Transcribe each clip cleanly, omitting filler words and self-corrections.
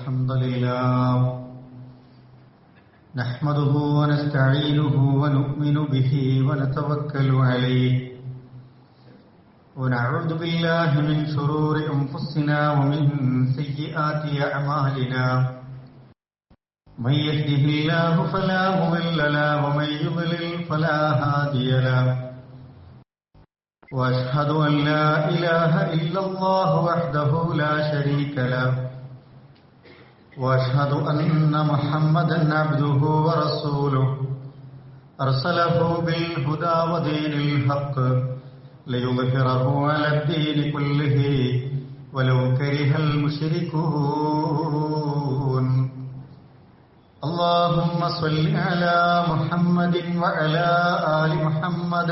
الحمد لله نحمده ونستعينه ونؤمن به ونتوكل عليه ونعوذ بالله من شرور أنفسنا ومن سيئات أعمالنا من يهده الله فلا مضل له ومن يضلل فلا هادي له وأشهد أن لا إله إلا الله وحده لا شريك له وأشهد أن محمدا عبده ورسوله أرسله بالهدى ودين الحق ليظهره على الدين كله ولو كره المشركون اللهم صل على محمد وعلى آل محمد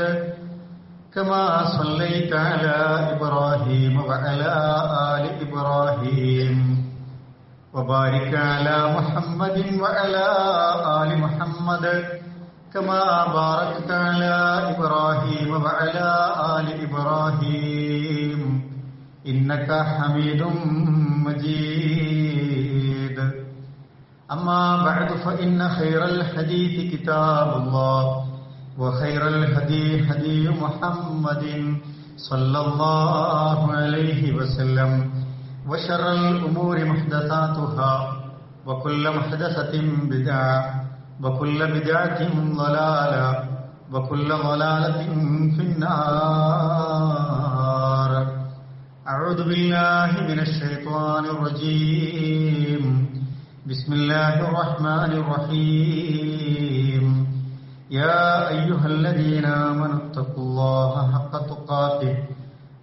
كما صليت على إبراهيم وعلى آل إبراهيم وبارك على محمد وعلى آل محمد كما باركت على إبراهيم وعلى آل إبراهيم إنك حميد مجيد أما بعد فإن خير الحديث كتاب الله وخير الهدي هدي محمد صلى الله عليه وسلم وشر الأمور محدثاتها وكل محدثة بدعة وكل بدعة ضلالة وكل ضلالة في النار أعوذ بالله من الشيطان الرجيم بسم الله الرحمن الرحيم يا أيها الذين آمنوا اتقوا الله حق تقاته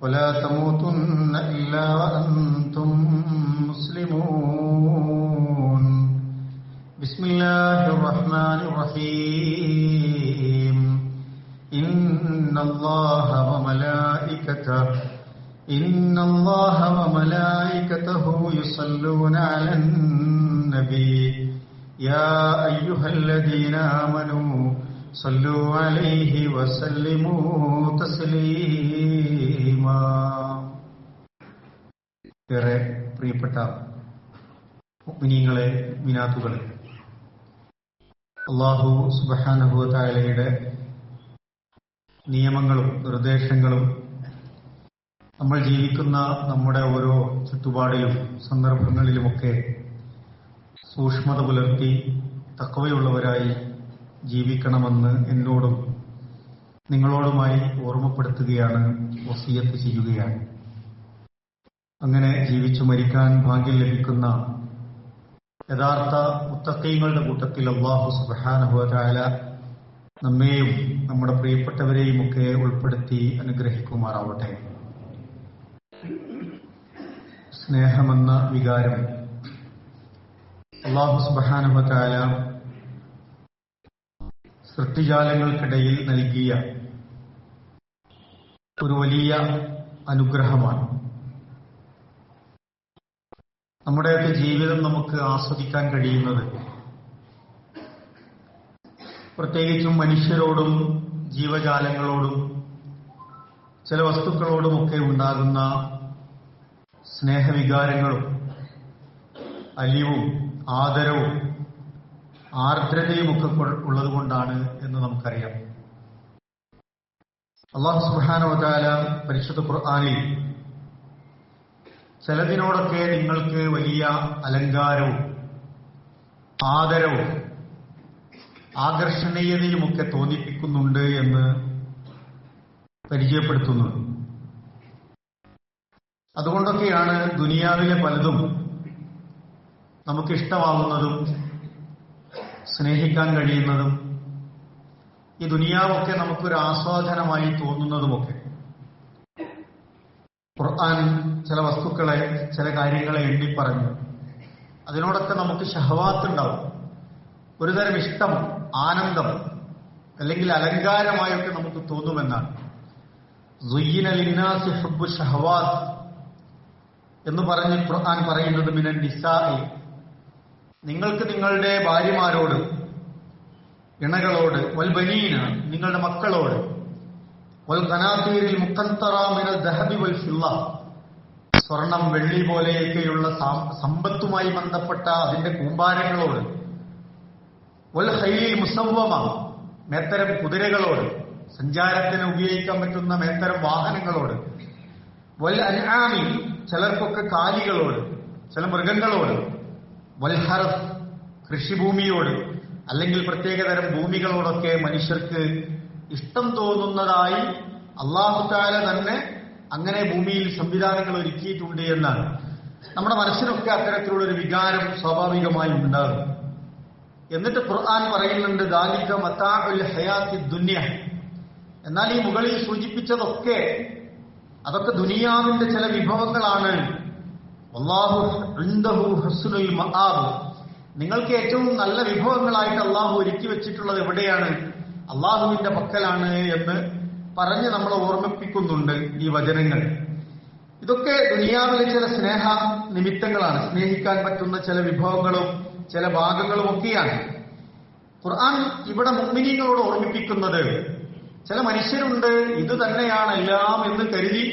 ولا تموتن إلا وأنتم مسلمون بسم الله الرحمن الرحيم إن الله وملائكته يصلون على النبي يا أيها الذين آمنوا صلوا عليه وسلموا تسليما. ഏറെ പ്രിയപ്പെട്ട മുഅ്മിനീങ്ങളെ മിനാത്തുകളെ, അല്ലാഹു സുബ്ഹാനഹു വ തആലയുടെ നിയമങ്ങളും നിർദ്ദേശങ്ങളും നമ്മൾ ജീവിക്കുന്ന നമ്മുടെ ഓരോ ചുറ്റുപാടിലും സന്ദർഭങ്ങളിലുമൊക്കെ സൂക്ഷ്മത പുലർത്തി തഖ്വയുള്ളവരായി ജീവിക്കണമെന്ന് എന്നോടും നിങ്ങളോടുമായി ഓർമ്മപ്പെടുത്തുകയാണ്, വസിയത്ത് ചെയ്യുകയാണ്. അങ്ങനെ ജീവിച്ചു മരിക്കാൻ ഭാഗ്യം ലഭിക്കുന്ന യഥാർത്ഥ മുത്തഖീങ്ങളുടെ കൂട്ടത്തിൽ അല്ലാഹു സുബ്ഹാനഹു വ തആല നമ്മെയും നമ്മുടെ പ്രിയപ്പെട്ടവരെയും ഒക്കെ ഉൾപ്പെടുത്തി അനുഗ്രഹിക്കുമാറാവട്ടെ. സ്നേഹമെന്ന വികാരം അല്ലാഹു സുബ്ഹാനഹു വ തആല സൃഷ്ടിജാലങ്ങൾക്കിടയിൽ നൽകിയ ഒരു വലിയ അനുഗ്രഹമാണ്. നമ്മുടെയൊക്കെ ജീവിതം നമുക്ക് ആസ്വദിക്കാൻ കഴിയുന്നത് പ്രത്യേകിച്ചും മനുഷ്യരോടും ജീവജാലങ്ങളോടും ചില വസ്തുക്കളോടുമൊക്കെ ഉണ്ടാകുന്ന സ്നേഹവികാരങ്ങളും അലിവും ആദരവും ആർദ്രതയുമൊക്കെ ഉള്ളതുകൊണ്ടാണ് എന്ന് നമുക്കറിയാം. അല്ലാഹു സുബ്ഹാനഹു വ തആല പരിശുദ്ധ ഖുർആനിൽ ചിലതിനോടൊക്കെ നിങ്ങൾക്ക് വലിയ അലങ്കാരവും ആദരവും ആകർഷണീയതയുമൊക്കെ തോന്നിപ്പിക്കുന്നുണ്ട് എന്ന് പരിചയപ്പെടുത്തുന്നു. അതുകൊണ്ടൊക്കെയാണ് ദുനിയാവിലെ പലതും നമുക്കിഷ്ടമാവുന്നതും സ്നേഹിക്കാൻ കഴിയുന്നതും ഈ ദുനിയാവൊക്കെ നമുക്കൊരു ആസ്വാദനമായി തോന്നുന്നതുമൊക്കെ. ഖുർആൻ ചില വസ്തുക്കളെ, ചില കാര്യങ്ങളെ എണ്ണിപ്പറഞ്ഞു. അതിനോടൊക്കെ നമുക്ക് ഷഹവാത്ത് ഉണ്ടാവും, ഒരുതരം ഇഷ്ടം, ആനന്ദം അല്ലെങ്കിൽ അലങ്കാരമായൊക്കെ നമുക്ക് തോന്നുമെന്നാണ്. സുയ്യിന ലിന്നാസി ഹുബ്ബു ഷഹവാത്ത് എന്ന് പറഞ്ഞ് ഖുർആൻ പറയുന്നത് മിനൻ നിസാഇ, നിങ്ങൾക്ക് നിങ്ങളുടെ ഭാര്യമാരോട്, ഇണകളോട്, വൽ ബനീന നിങ്ങളുടെ മക്കളോട്, വൽ ഖനാതീരിൽ മുഖന്തറ മിനൽ ദഹബി വൽ ഫില്ല സ്വർണം, വെള്ളി പോലെയൊക്കെയുള്ള സമ്പത്തുമായി ബന്ധപ്പെട്ട അതിന്റെ കൂമ്പാരങ്ങളോട്, വൽ ഖൈലിൽ മുസവ്വമ, മേത്തരം കുതിരകളോട്, സഞ്ചാരത്തിന് ഉപയോഗിക്കാൻ പറ്റുന്ന മേത്തരം വാഹനങ്ങളോട്, വൽ അൻആമി, ചിലർക്കൊക്കെ കാലികളോട്, ചില മൃഗങ്ങളോട്, വൽ ഹർസ്, കൃഷിഭൂമിയോട്, അല്ലെങ്കിൽ പ്രത്യേകതരം ഭൂമികളോടൊക്കെ മനുഷ്യർക്ക് ഇഷ്ടം തോന്നുന്നതായി അല്ലാഹു തആല തന്നെ അങ്ങനെ ഭൂമിയിൽ സംവിധാനങ്ങൾ ഒരുക്കിയിട്ടുണ്ട് എന്നാണ്. നമ്മുടെ മനസ്സിനൊക്കെ അത്തരത്തിലുള്ളൊരു വികാരം സ്വാഭാവികമായി ഉണ്ടാകും. എന്നിട്ട് ഖുർആൻ പറയുന്നുണ്ട്, ദാലിക മതാഉൽ ഹയാത്തി ദുനിയ. എന്നാൽ ഈ മുകളിൽ സൂചിപ്പിച്ചതൊക്കെ അതൊക്കെ ദുനിയാവിന്റെ ചില വിഭവങ്ങളാണ്. വല്ലാഹു ഇൻദഹു ഹുസ്നുൽ മആബ്. നിങ്ങൾക്ക് ഏറ്റവും നല്ല വിഭവങ്ങളായിട്ട് അള്ളാഹു ഒരുക്കി വെച്ചിട്ടുള്ളത് എവിടെയാണ്? അള്ളാഹുവിന്റെ പക്കലാണ് എന്ന് പറഞ്ഞ് നമ്മളെ ഓർമ്മിപ്പിക്കുന്നുണ്ട് ഈ വചനങ്ങൾ. ഇതൊക്കെ ദുനിയാവിലെ ചില സ്നേഹ നിമിത്തങ്ങളാണ്, സ്നേഹിക്കാൻ പറ്റുന്ന ചില വിഭവങ്ങളും ചില ഭാഗങ്ങളും ഒക്കെയാണ്. ഖുർആൻ ഇവിടെ മുഅ്മിനീങ്ങളോട് ഓർമ്മിപ്പിക്കുന്നത്, ചില മനുഷ്യരുണ്ട് ഇത് തന്നെയാണ് എല്ലാം എന്ന് കരുതി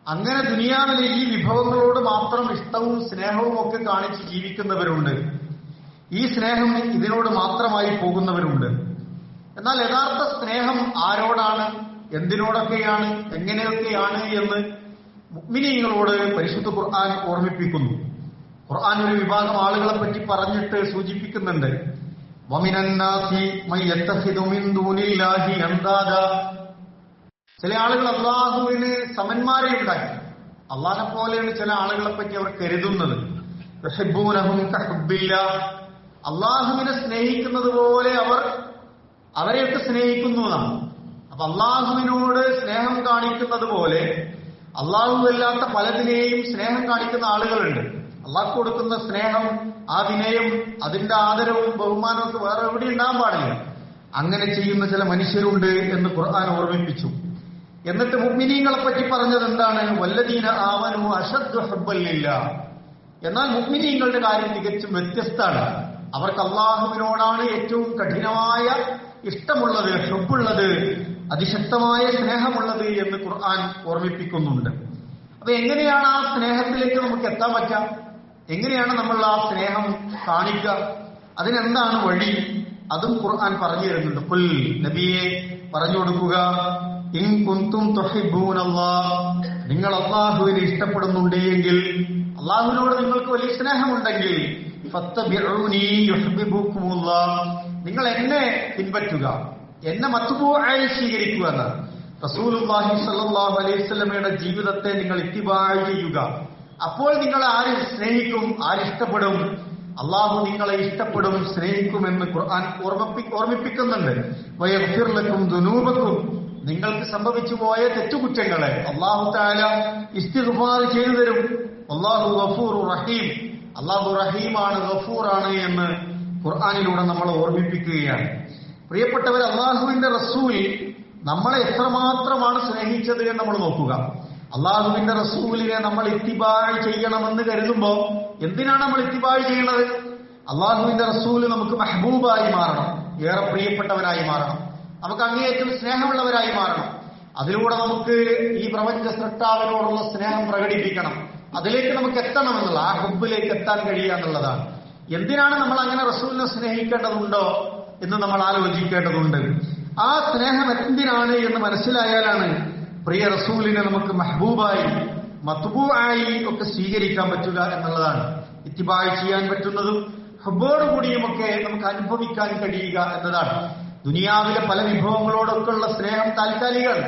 അങ്ങനെ ദുനിയാവിലെ ഈ വിഭവങ്ങളോട് മാത്രം ഇഷ്ടവും സ്നേഹവും ഒക്കെ കാണിച്ച് ജീവിക്കുന്നവരുണ്ട്. ഈ സ്നേഹം ഇതിനോട് മാത്രമായി പോകുന്നവരുണ്ട്. എന്നാൽ യഥാർത്ഥ സ്നേഹം ആരോടാണ്, എന്തിനോടൊക്കെയാണ്, എങ്ങനെയൊക്കെയാണ് എന്ന് മുഅ്മിനീങ്ങളോട് പരിശുദ്ധ ഖുർആൻ ഓർമ്മിപ്പിക്കുന്നു. ഖുർആൻ ഒരു വിഭാഗം ആളുകളെ പറ്റി പറഞ്ഞിട്ട് സൂചിപ്പിക്കുന്നുണ്ട്. വമിനന്നാസി മൻ യത്തഖിദു മിൻ ദൂനില്ലാഹി അൻദാദ. ചില ആളുകൾ അള്ളാഹുവിന് സമന്മാരെ ഉണ്ടാക്കി. അള്ളാഹിനെ പോലെയാണ് ചില ആളുകളെ പറ്റി അവർ കരുതുന്നത്. യുഹിബ്ബൂനഹും കഹുബ്ബില്ലാഹ്. അള്ളാഹുവിനെ സ്നേഹിക്കുന്നത് പോലെ അവർ അവരെയൊക്കെ സ്നേഹിക്കുന്നു എന്നാണ്. അപ്പൊ അള്ളാഹുവിനോട് സ്നേഹം കാണിക്കുന്നത് പോലെ അള്ളാഹുവല്ലാത്ത പലതിനെയും സ്നേഹം കാണിക്കുന്ന ആളുകളുണ്ട്. അള്ളാഹ് കൊടുക്കുന്ന സ്നേഹം, ആ വിനയം, അതിന്റെ ആദരവും ബഹുമാനവും ഒക്കെ വേറെ എവിടെ ഉണ്ടാകാൻ പാടില്ല. അങ്ങനെ ചെയ്യുന്ന ചില മനുഷ്യരുണ്ട് എന്ന് ഖുർആൻ ഓർമ്മിപ്പിച്ചു. എന്നിട്ട് മുഅ്മിനീങ്ങളെ പറ്റി പറഞ്ഞത് എന്താണ്? വല്ലദീന ആമനു അശദ്ദു ഹുബ്ബൻ ലില്ലാഹ്. എന്നാൽ മുഅ്മിനീങ്ങളുടെ കാര്യം തികച്ചും വ്യത്യസ്തമാണ്. അവർക്ക് അള്ളാഹുവിനോടാണ് ഏറ്റവും കഠിനമായ ഇഷ്ടമുള്ളത്, ഹുബ്ബുള്ളത്, അതിശക്തമായ സ്നേഹമുള്ളത് എന്ന് ഖുർആൻ ഓർമ്മിപ്പിക്കുന്നുണ്ട്. അപ്പൊ എങ്ങനെയാണ് ആ സ്നേഹത്തിലേക്ക് നമുക്ക് എത്താൻ പറ്റുക? എങ്ങനെയാണ് നമ്മൾ ആ സ്നേഹം കാണിക്കുക? അതിനെന്താണ് വഴി? അതും ഖുർആൻ പറഞ്ഞു തരുന്നുണ്ട്. ഖുൽ, നബിയെ പറഞ്ഞു കൊടുക്കുക, ഇൻ കുന്തും തുഹിബ്ബൂനല്ലാഹ്, നിങ്ങൾ അല്ലാഹുവിനെ ഇഷ്ടപ്പെടുന്നുണ്ട് എങ്കിൽ, അല്ലാഹുവിനോട് നിങ്ങൾക്ക് വലിയ സ്നേഹമുണ്ടെങ്കിൽ, ഫത്തബിഊനി യുഹിബ്ബുക്കുമുല്ലാഹ്, നിങ്ങൾ എന്നെ പിൻപറ്റുക, എന്നെ മത്ബൂആയി സ്വീകരിക്കുക എന്നാണ്. റസൂലുള്ളാഹി സ്വല്ലല്ലാഹു അലൈഹി വസല്ലമയുടെ ജീവിതത്തെ നിങ്ങൾ ഇത്തിബാഅ് ചെയ്യുക. അപ്പോൾ നിങ്ങൾ ആര് സ്നേഹിക്കും, ആരിഷ്ടപ്പെടും? അള്ളാഹു നിങ്ങളെ ഇഷ്ടപ്പെടും, സ്നേഹിക്കുമെന്ന് ഖുർആൻ ഓർമ്മിപ്പിക്കുന്നുണ്ട്. വയഗ്ഫിർ ലക്കും ദുനൂബക്കും, നിങ്ങൾക്ക് സംഭവിച്ചു പോയ തെറ്റുകുറ്റങ്ങളെ അള്ളാഹു തആല ഇസ്തിഗ്ഫാർ ചെയ്തു തരും. അല്ലാഹു ഗഫൂറുർ റഹീം, അള്ളാഹു റഹീമാണ്, ഗഫൂറാണ് എന്ന് ഖുർആനിലൂടെ നമ്മളെ ഓർമ്മിപ്പിക്കുകയാണ്. പ്രിയപ്പെട്ടവർ, അള്ളാഹുവിന്റെ റസൂൽ നമ്മളെ എത്രമാത്രമാണ് സ്നേഹിച്ചത് എന്ന് നമ്മൾ നോക്കുക. അള്ളാഹുവിന്റെ റസൂലിനെ നമ്മൾ ഇത്തിബാഅ് ചെയ്യണമെന്ന് കരുതുമ്പോ എന്തിനാണ് നമ്മൾ ഇത്തിബാഅ് ചെയ്യുന്നത്? അള്ളാഹുവിന്റെ റസൂല് നമുക്ക് മെഹബൂബായി മാറണം, ഏറെ പ്രിയപ്പെട്ടവരായി മാറണം, നമുക്ക് അങ്ങേയറ്റം സ്നേഹമുള്ളവരായി മാറണം. അതിലൂടെ നമുക്ക് ഈ പ്രപഞ്ച സൃഷ്ടാവിനോടുള്ള സ്നേഹം പ്രകടിപ്പിക്കണം. അതിലേക്ക് നമുക്ക് എത്തണം എന്നുള്ള, ആ ഹുബ്ബിലേക്ക് എത്താൻ കഴിയുക എന്നുള്ളതാണ്. എന്തിനാണ് നമ്മൾ അങ്ങനെ റസൂലിനെ സ്നേഹിക്കേണ്ടതുണ്ടോ എന്ന് നമ്മൾ ആലോചിക്കേണ്ടതുണ്ട്. ആ സ്നേഹം എന്തിനാണ് എന്ന് മനസ്സിലായാലാണ് പ്രിയ റസൂലിനെ നമുക്ക് മെഹബൂബായി, മത്ബൂആയി ഒക്കെ സ്വീകരിക്കാൻ പറ്റുക എന്നുള്ളതാണ്. ഇത്തിബാഅ് ചെയ്യാൻ പറ്റുന്നതും ഹുബ്ബോടുകൂടിയുമൊക്കെ നമുക്ക് അനുഭവിക്കാൻ കഴിയുക എന്നതാണ്. ദുനിയാവിലെ പല വിഭവങ്ങളോടൊക്കെയുള്ള സ്നേഹം താൽക്കാലികമാണ്.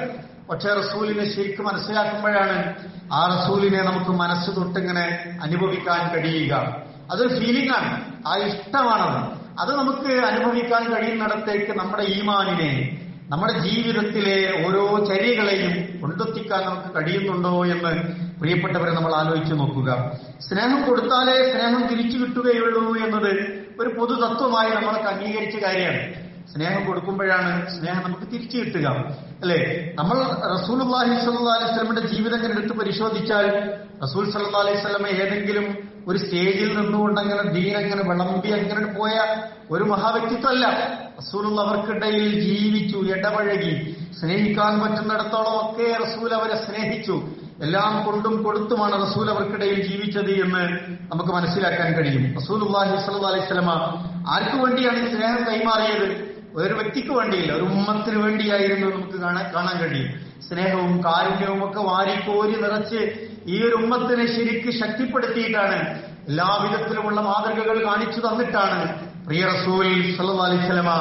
പക്ഷെ റസൂലിനെ ശരിക്കും മനസ്സിലാക്കുമ്പോഴാണ് ആ റസൂലിനെ നമുക്ക് മനസ്സ് തൊട്ടിങ്ങനെ അനുഭവിക്കാൻ കഴിയുക. അതൊരു ഫീലിംഗ് ആണ്, ആ ഇഷ്ടമാണത്. അത് നമുക്ക് അനുഭവിക്കാൻ കഴിയുന്നിടത്തേക്ക് നമ്മുടെ ഈമാനിനെ, നമ്മുടെ ജീവിതത്തിലെ ഓരോ ചര്യകളെയും കൊണ്ടെത്തിക്കാൻ നമുക്ക് കഴിയുന്നുണ്ടോ എന്ന് പ്രിയപ്പെട്ടവരെ നമ്മൾ ആലോചിച്ച് നോക്കുക. സ്നേഹം കൊടുത്താലേ സ്നേഹം തിരിച്ചു കിട്ടുകയുള്ളൂ എന്നത് ഒരു പൊതു തത്വമായി നമ്മളൊക്കെ അംഗീകരിച്ച കാര്യമാണ്. സ്നേഹം കൊടുക്കുമ്പോഴാണ് സ്നേഹം നമുക്ക് തിരിച്ചു കിട്ടുക, അല്ലെ? നമ്മൾ റസൂലുള്ളാഹി സ്വല്ലല്ലാഹു അലൈഹി വസല്ലമയുടെ ജീവിതം ഇങ്ങനെ എടുത്ത് പരിശോധിച്ചാൽ, റസൂൽ സ്വല്ലല്ലാഹു അലൈഹി വസല്ലമ ഏതെങ്കിലും ഒരു സ്റ്റേജിൽ നിന്നുകൊണ്ട് അങ്ങനെ ദീനങ്ങനെ വിളമ്പി അങ്ങനെ പോയ ഒരു മഹാവ്യക്തിത്വമല്ല. റസൂലുള്ള അവർക്കിടയിൽ ജീവിച്ചു, ഇടപഴകി, സ്നേഹിക്കാൻ പറ്റുന്നിടത്തോളം ഒക്കെ റസൂൽ അവരെ സ്നേഹിച്ചു. എല്ലാം കൊണ്ടും കൊടുത്തുമാണ് റസൂൽ അവർക്കിടയിൽ ജീവിച്ചത് എന്ന് നമുക്ക് മനസ്സിലാക്കാൻ കഴിയും. റസൂലുള്ളാഹി സ്വല്ലല്ലാഹു അലൈഹി വസല്ലമ ആർക്കു വേണ്ടിയാണ് ഈ സ്നേഹം കൈമാറിയത്? ഒരു വ്യക്തിക്ക് വേണ്ടിയില്ല, ഒരു ഉമ്മത്തിന് വേണ്ടിയായിരുന്നു നമുക്ക് കാണാൻ കഴിയും. സ്നേഹവും കാരുണ്യവും ഒക്കെ വാരിക്കോരി നിറച്ച് ഈ ഒരു ഉമ്മത്തിനെ ശരിക്ക് ശക്തിപ്പെടുത്തിയിട്ടാണ്, എല്ലാവിധത്തിലുമുള്ള മാതൃകകൾ കാണിച്ചു തന്നിട്ടാണ് പ്രിയ റസൂൽ സല്ലല്ലാഹു അലൈഹി വസല്ലമ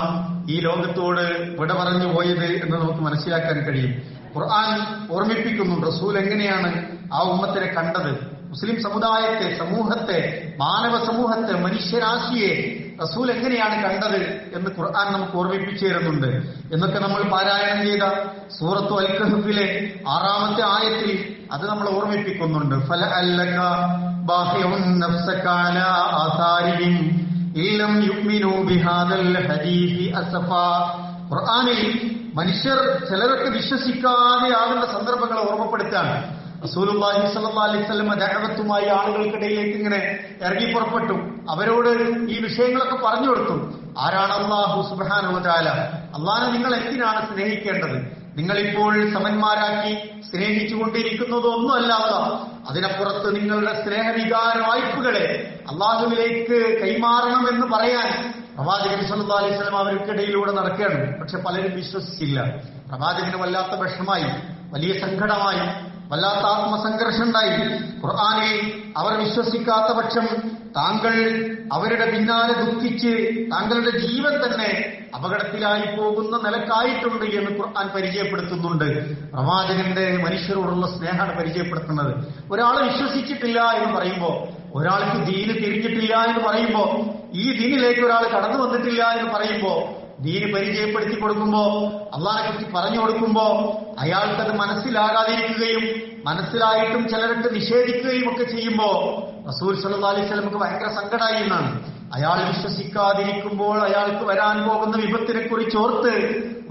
ഈ ലോകത്തോട് വിട പറഞ്ഞു പോയത് എന്ന് നമുക്ക് മനസ്സിലാക്കാൻ കഴിയും. ഖുർആൻ ഓർമ്മിപ്പിക്കുന്നു റസൂൽ എങ്ങനെയാണ് ആ ഉമ്മത്തിനെ കണ്ടത്. മുസ്ലിം സമുദായത്തെ, സമൂഹത്തെ, മാനവ സമൂഹത്തെ, മനുഷ്യരാശിയെ റസൂൽ എങ്ങനെയാണ് കണ്ടത് എന്ന് ഖുർആൻ നമുക്ക് ഓർമ്മിപ്പിച്ചു തരുന്നുണ്ട്. എന്നൊക്കെ നമ്മൾ പാരായണം ചെയ്ത സൂറത്തു അൽ കഹ്ഫിലെ 6-ാമത്തെ ആയത്തിൽ അത് നമ്മൾ ഓർമ്മിപ്പിക്കുന്നുണ്ട്. ഫലഅല്ലക ബാഖിഉൻ നഫ്സക അലാ ആസാരിഹിം ഇല്ലം യുഅ്മിനൂ ബിഹാദൽ ഹദീസി അസഫാ. ഖുർആനിൽ മനുഷ്യർ ചിലരൊക്കെ വിശ്വസിക്കാതെ ആകുന്ന സന്ദർഭങ്ങളെ ഓർമ്മപ്പെടുത്താണ്. റസൂലുള്ളാഹി സ്വല്ലല്ലാഹു അലൈഹി വസല്ലം ദഅവത്തുമായി ആളുകൾക്കിടയിലേക്ക് ഇങ്ങനെ ഇറങ്ങി പുറപ്പെട്ടു. അവരോട് ഈ വിഷയങ്ങളൊക്കെ പറഞ്ഞു കൊടുത്തു. ആരാണ് അല്ലാഹു സുബ്ഹാനഹു വ തആല? അല്ലാഹനെ നിങ്ങൾ എന്തിനാണ് സ്നേഹിക്കേണ്ടത്? നിങ്ങളിപ്പോൾ സമന്മാരാക്കി സ്നേഹിച്ചുകൊണ്ടിരിക്കുന്നതൊന്നുമല്ല അല്ലാഹ്. അതിനപ്പുറത്ത് നിങ്ങളുടെ സ്നേഹവികാര വായ്പകളെ അല്ലാഹുവിലേക്ക് കൈമാറണം എന്ന് പറയാൻ പ്രവാചകൻ സല്ലല്ലാഹു അലൈഹി വസല്ലം അവർക്കിടയിലൂടെ നടക്കുകയാണ്. പക്ഷെ പലരും വിശ്വസിച്ചില്ല. പ്രവാചകന് വല്ലാത്ത വിഷമായി, വലിയ സങ്കടമായി, വല്ലാത്ത ആത്മസംഘർഷം ഉണ്ടായി. ഖുർആനിൽ അവർ വിശ്വസിക്കാത്ത പക്ഷം താങ്കൾ അവരുടെ പിന്നാലെ ദുഃഖിച്ച് താങ്കളുടെ ജീവൻ തന്നെ അപകടത്തിലായി പോകുന്ന നിലക്കായിട്ടുണ്ട് എന്ന് ഖുർആൻ പരിചയപ്പെടുത്തുന്നുണ്ട്. പ്രവാചകന്റെ മനുഷ്യരോടുള്ള സ്നേഹമാണ് പരിചയപ്പെടുത്തുന്നത്. ഒരാൾ വിശ്വസിച്ചിട്ടില്ല എന്ന് പറയുമ്പോ, ഒരാൾക്ക് ദീന് തിരിഞ്ഞിട്ടില്ല എന്ന് പറയുമ്പോ, ഈ ദീനിലേക്ക് ഒരാൾ കടന്നു വന്നിട്ടില്ല എന്ന് പറയുമ്പോ, ദീന് പരിചയപ്പെടുത്തി കൊടുക്കുമ്പോ, അള്ളാഹിനെ കുറിച്ച് പറഞ്ഞു കൊടുക്കുമ്പോ അയാൾക്കത് മനസ്സിലാകാതിരിക്കുകയും മനസ്സിലായിട്ടും ചിലർക്ക് നിഷേധിക്കുകയും ഒക്കെ ചെയ്യുമ്പോ റസൂൽ സല്ലല്ലാഹു അലൈഹി വസല്ലമക്ക് ഭയങ്കര സങ്കടമായി എന്നാണ്. അയാൾ വിശ്വസിക്കാതിരിക്കുമ്പോൾ അയാൾക്ക് വരാൻ പോകുന്ന വിപത്തിനെ കുറിച്ച് ഓർത്ത്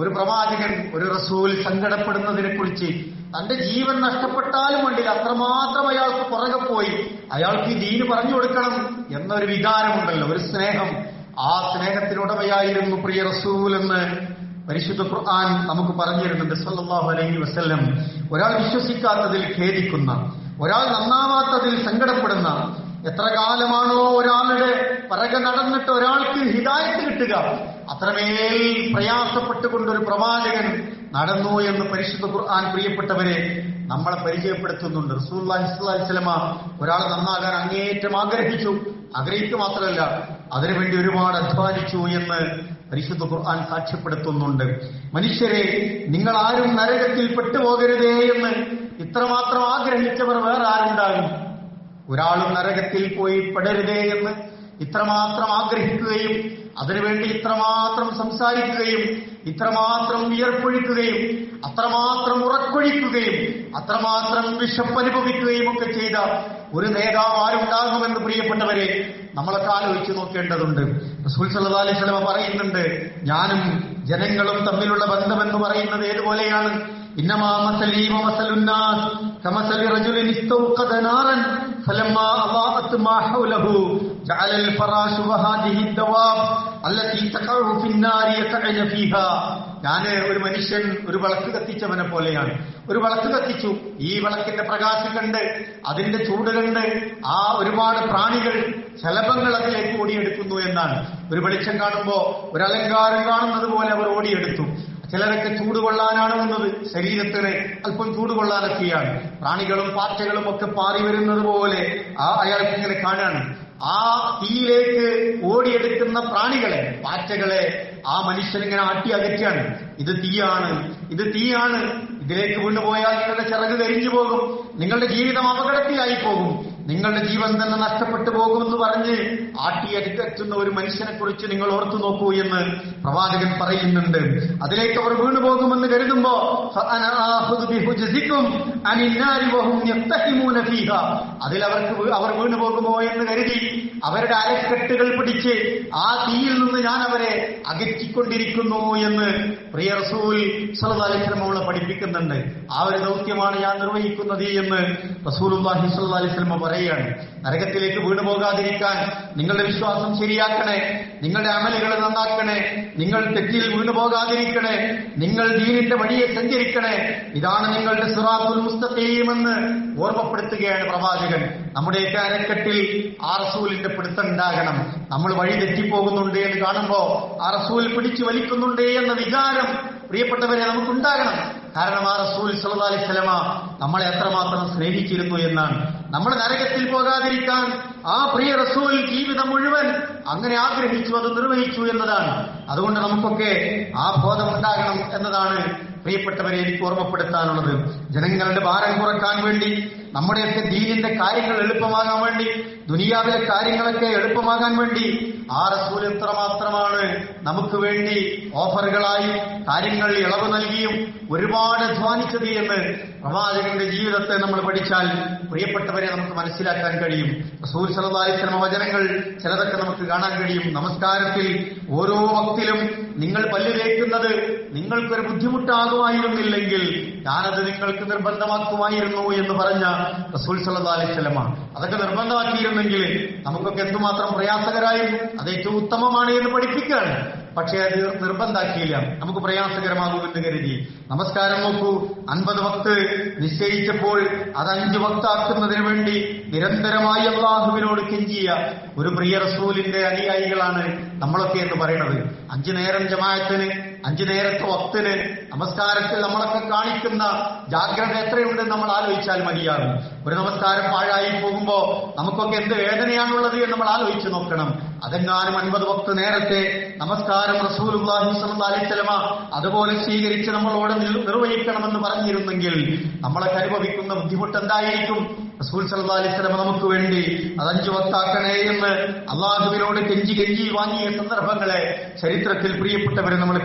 ഒരു പ്രവാചകൻ, ഒരു റസൂൽ സങ്കടപ്പെടുന്നതിനെ കുറിച്ച്, തന്റെ ജീവൻ നഷ്ടപ്പെട്ടാലും വേണ്ടില്ല അത്രമാത്രം അയാൾക്ക് പുറകെ പോയി അയാൾക്ക് ഈ ദീന് പറഞ്ഞു കൊടുക്കണം എന്നൊരു വികാരമുണ്ടല്ലോ, ഒരു സ്നേഹം. ആ സ്നേഹത്തിനുടമയായിരുന്നു പ്രിയ റസൂൽ എന്ന് പരിശുദ്ധ ഖുർആൻ നമുക്ക് പറഞ്ഞു തരുന്നുണ്ട് സല്ലല്ലാഹു അലൈഹി വസല്ലം. ഒരാൾ വിശ്വസിക്കാത്തതിൽ ഖേദിക്കുന്ന, ഒരാൾ നന്നാവാത്തതിൽ സങ്കടപ്പെടുന്ന, എത്ര കാലമാണോ ഒരാളുടെ പിറകെ നടന്നിട്ട് ഒരാൾക്ക് ഹിദായത്ത് കിട്ടുക, അത്രമേൽ പ്രയാസപ്പെട്ടുകൊണ്ടൊരു പ്രവാചകൻ നടന്നു എന്ന് പരിശുദ്ധ ഖുർആൻ പ്രിയപ്പെട്ടവരെ നമ്മളെ പരിചയപ്പെടുത്തുന്നുണ്ട്. റസൂലുള്ളാഹി സ്വല്ലല്ലാഹു അലൈഹി വസല്ലമ ഒരാൾ നന്നാകാൻ അങ്ങേയറ്റം ആഗ്രഹിക്കുക മാത്രമല്ല അതിനുവേണ്ടി ഒരുപാട് അധ്വാനിച്ചു എന്ന് പരിശുദ്ധ ഖുർആൻ സാക്ഷ്യപ്പെടുത്തുന്നുണ്ട്. മനുഷ്യരെ, നിങ്ങൾ ആരും നരകത്തിൽ പെട്ടുപോകരുതേ എന്ന് ഇത്രമാത്രം ആഗ്രഹിച്ചവർ വേറെ ആരുണ്ടാകും? ഒരാളും നരകത്തിൽ പോയി പെടരുതേ എന്ന് ഇത്രമാത്രം ആഗ്രഹിക്കുകയും അതിനുവേണ്ടി ഇത്രമാത്രം സംസാരിക്കുകയും ഇത്രമാത്രം വിയർപ്പൊഴിക്കുകയും അത്രമാത്രം ഉറക്കൊഴിക്കുകയും അത്രമാത്രം വിശപ്പനുഭവിക്കുകയും ഒക്കെ ചെയ്ത ഒരു നേതാവ് ആരുണ്ടാകുമെന്ന് പ്രിയപ്പെട്ടവരെ നമ്മളൊക്കെ ആലോചിച്ച് നോക്കേണ്ടതുണ്ട്. റസൂൽ സല്ലല്ലാഹു അലൈഹി വസല്ലം പറയുന്നുണ്ട്, ഞാനും ജനങ്ങളും തമ്മിലുള്ള ബന്ധമെന്ന് പറയുന്നത് ഏതുപോലെയാണ്? ഇന്നമാ മസലീ വമസലുൻ നാസ് കമസലി റജുലിൻ ഇസ്തൗഖദ നാറൻ ഫലമ്മാ അളാഅത് മാ ഹൗലഹു ജഅലൽ ഫറാശു വഹാദിഹി ദവാബ് അല്ലതി തഖഉ ഫിന്നാരി യഖഅന ഫീഹാ. ഞാൻ ഒരു മനുഷ്യൻ ഒരു വിളക്ക് കത്തിച്ചവനെ പോലെയാണ്. ഒരു വിളക്ക് കത്തിച്ചു, ഈ വിളക്കിന്റെ പ്രകാശം കണ്ട് അതിന്റെ ചൂട് കണ്ട് ആ ഒരുപാട് പ്രാണികൾ, ശലഭങ്ങൾ അതിലേക്ക് ഓടിയെടുക്കുന്നു എന്നാണ്. ഒരു വെളിച്ചം കാണുമ്പോ ഒരു അലങ്കാരം കാണുന്നത് പോലെ അവർ ഓടിയെടുത്തു. ചിലരൊക്കെ ചൂട് കൊള്ളാനാണ് വന്നത്, ശരീരത്തിന് അല്പം ചൂട് കൊള്ളാനൊക്കെയാണ്. പ്രാണികളും പാറ്റകളും ഒക്കെ പാറി വരുന്നത് പോലെ അയാൾക്ക് ഇങ്ങനെ കാണാണ്. ആ തീയിലേക്ക് ഓടിയെടുക്കുന്ന പ്രാണികളെ, പാറ്റകളെ ആ മനുഷ്യനിങ്ങനെ ആട്ടി അകറ്റാണ്. ഇത് തീയാണ്, ഇത് തീയാണ്, ഇതിലേക്ക് വീണ്ടുപോയാൽ നിങ്ങളുടെ ചിറക് കരിഞ്ഞു പോകും, നിങ്ങളുടെ ജീവിതം അപകടത്തിലായി പോകും, നിങ്ങളുടെ ജീവൻ തന്നെ നഷ്ടപ്പെട്ടു പോകുമെന്ന് പറഞ്ഞ് ആട്ടിയടിക്കറ്റുന്ന ഒരു മനുഷ്യനെ കുറിച്ച് നിങ്ങൾ ഓർത്തു നോക്കൂ എന്ന് പ്രവാചകൻ പറയുന്നുണ്ട്. അതിലേക്ക് അവർ വീണുപോകുമെന്ന് കരുതുമ്പോ അതിൽ അവർ വീണുപോകുമോ എന്ന് കരുതി അവരുടെ അരക്കെട്ടുകൾ പിടിച്ച് ആ തീയിൽ നിന്ന് ഞാൻ അവരെ അകറ്റിക്കൊണ്ടിരിക്കുന്നു എന്ന് പ്രിയ റസൂൽ സ്വല്ലല്ലാഹു അലൈഹി വസല്ലം നമ്മളെ പഠിപ്പിക്കുന്നുണ്ട്. ആ ഒരു ദൗത്യമാണ് ഞാൻ നിർവഹിക്കുന്നത് എന്ന് റസൂലുള്ളാഹി സ്വല്ലല്ലാഹു അലൈഹി വസല്ലം പറയുന്നത് പറയുകയാണ്, നരകത്തിലേക്ക് വീണുപോകാതിരിക്കാൻ നിങ്ങളുടെ വിശ്വാസം ശരിയാക്കണേ, നിങ്ങളുടെ അമലുകൾ നന്നാക്കണേ, നിങ്ങൾ തെറ്റിൽ വീണുപോകാതിരിക്കണേ, നിങ്ങൾ ദീനിന്റെ വഴിയെ സഞ്ചരിക്കണേ, ഇതാണ് നിങ്ങളുടെ സിറാത്തുൽ മുസ്തഖീം എന്ന് ഓർമ്മപ്പെടുത്തുകയാണ് പ്രവാചകൻ. നമ്മുടെയൊക്കെ അരക്കെട്ടിൽ ആ റസൂലിന്റെ പിടുത്തം ഉണ്ടാകണം. നമ്മൾ വഴി തെറ്റിപ്പോകുന്നുണ്ട് എന്ന് കാണുമ്പോ ആ റസൂൽ പിടിച്ചു വലിക്കുന്നുണ്ട് എന്ന വികാരം പ്രിയപ്പെട്ടവരെ നമുക്കുണ്ടാകണം. കാരണം ആ റസൂൽ സല്ലല്ലാഹു അലൈഹി വസല്ലമ നമ്മളെ എത്രമാത്രം സ്നേഹിച്ചിരുന്നു എന്നാണ്. നമ്മൾ നരകത്തിൽ പോകാതിരിക്കാൻ ആ പ്രിയ റസൂൽ ജീവിതം മുഴുവൻ അങ്ങനെ ആഗ്രഹിച്ചു, അത് നിർവഹിച്ചു എന്നതാണ്. അതുകൊണ്ട് നമുക്കൊക്കെ ആ ബോധമുണ്ടാകണം എന്നതാണ് പ്രിയപ്പെട്ടവരെ എനിക്ക് ഓർമ്മപ്പെടുത്താനുള്ളത്. ജനങ്ങളുടെ ഭാരം കുറക്കാൻ വേണ്ടി, നമ്മുടെയൊക്കെ ദീനിന്റെ കാര്യങ്ങൾ എളുപ്പമാകാൻ വേണ്ടി, ദുനിയാവിലെ കാര്യങ്ങളൊക്കെ എളുപ്പമാകാൻ വേണ്ടി ആ റസൂൽ എത്രമാത്രമാണ് നമുക്ക് വേണ്ടി ഓഫറുകളായും കാര്യങ്ങൾ ഇളവ് നൽകിയും ഒരുപാട് അധ്വാനിച്ചത് എന്ന് പ്രവാചകന്റെ ജീവിതത്തെ നമ്മൾ പഠിച്ചാൽ പ്രിയപ്പെട്ടവരെ നമുക്ക് മനസ്സിലാക്കാൻ കഴിയും. റസൂൽ സല്ലല്ലാഹു അലൈഹി വസല്ലം വചനങ്ങൾ ചിലതൊക്കെ നമുക്ക് കാണാൻ കഴിയും. നമസ്കാരത്തിൽ ഓരോ വക്തിലും നിങ്ങൾ പല്ല് തേക്കുന്നത് നിങ്ങൾക്കൊരു ബുദ്ധിമുട്ടാകുമായിരുന്നില്ലെങ്കിൽ ഞാനത് നിങ്ങൾക്ക് നിർബന്ധമാക്കുമായിരുന്നു എന്ന് പറഞ്ഞ റസൂൽ സല്ലല്ലാഹു അലൈഹി വസല്ലം അതൊക്കെ നിർബന്ധമാക്കിയിരുന്നെങ്കിൽ നമുക്കൊക്കെ എന്തുമാത്രം പ്രയാസകരായിരുന്നു. അത് ഏറ്റവും ഉത്തമമാണ് എന്ന് പഠിപ്പിക്കുകയാണ്. പക്ഷേ അത് നിർബന്ധാക്കിയില്ല, നമുക്ക് പ്രയാസകരമാകുമെന്ന് കരുതി. നമസ്കാരം നോക്കൂ, 50 വക്ത് നിശ്ചയിച്ചപ്പോൾ അത് 5 വക്താക്കുന്നതിന് വേണ്ടി നിരന്തരമായി അല്ലാഹുവിനോട് കെഞ്ചിയ ഒരു പ്രിയ റസൂലിന്റെ അനുയായികളാണ് നമ്മളൊക്കെ എന്ന് പറയുന്നത്. 5 നേരം ജമാഅത്തിന്, 5 നേരത്തെ വക്തിന് നമസ്കാരത്തിൽ നമ്മളൊക്കെ കാണിക്കുന്ന ജാഗ്രത എത്രയുണ്ടെന്ന് നമ്മൾ ആലോചിച്ചാൽ മതിയാകും. ഒരു നമസ്കാരം പാഴായി പോകുമ്പോ നമുക്കൊക്കെ എന്ത് വേദനയാണുള്ളത് എന്ന് നമ്മൾ ആലോചിച്ച് നോക്കണം. അതെങ്ങാനും 50 വക്ത് നേരത്തെ നമസ്കാരം റസൂലുള്ളാഹി സ്വല്ലല്ലാഹു അലൈഹി വസല്ലമ അതുപോലെ സ്വീകരിച്ച് നമ്മളോട് നിർവഹിക്കണമെന്ന് പറഞ്ഞിരുന്നെങ്കിൽ നമ്മളൊക്കെ അനുഭവിക്കുന്ന ബുദ്ധിമുട്ട് എന്തായിരിക്കും? റസൂൽ സല്ലല്ലാഹു അലൈഹി വസല്ലമ നമുക്ക് വേണ്ടി അത് 5 വക്താക്കണേ എന്ന് അള്ളാഹുവിനോട് കെഞ്ചി വാങ്ങിയ സന്ദർഭങ്ങളെ ചരിത്രത്തിൽ പ്രിയപ്പെട്ടവരെ നമ്മൾ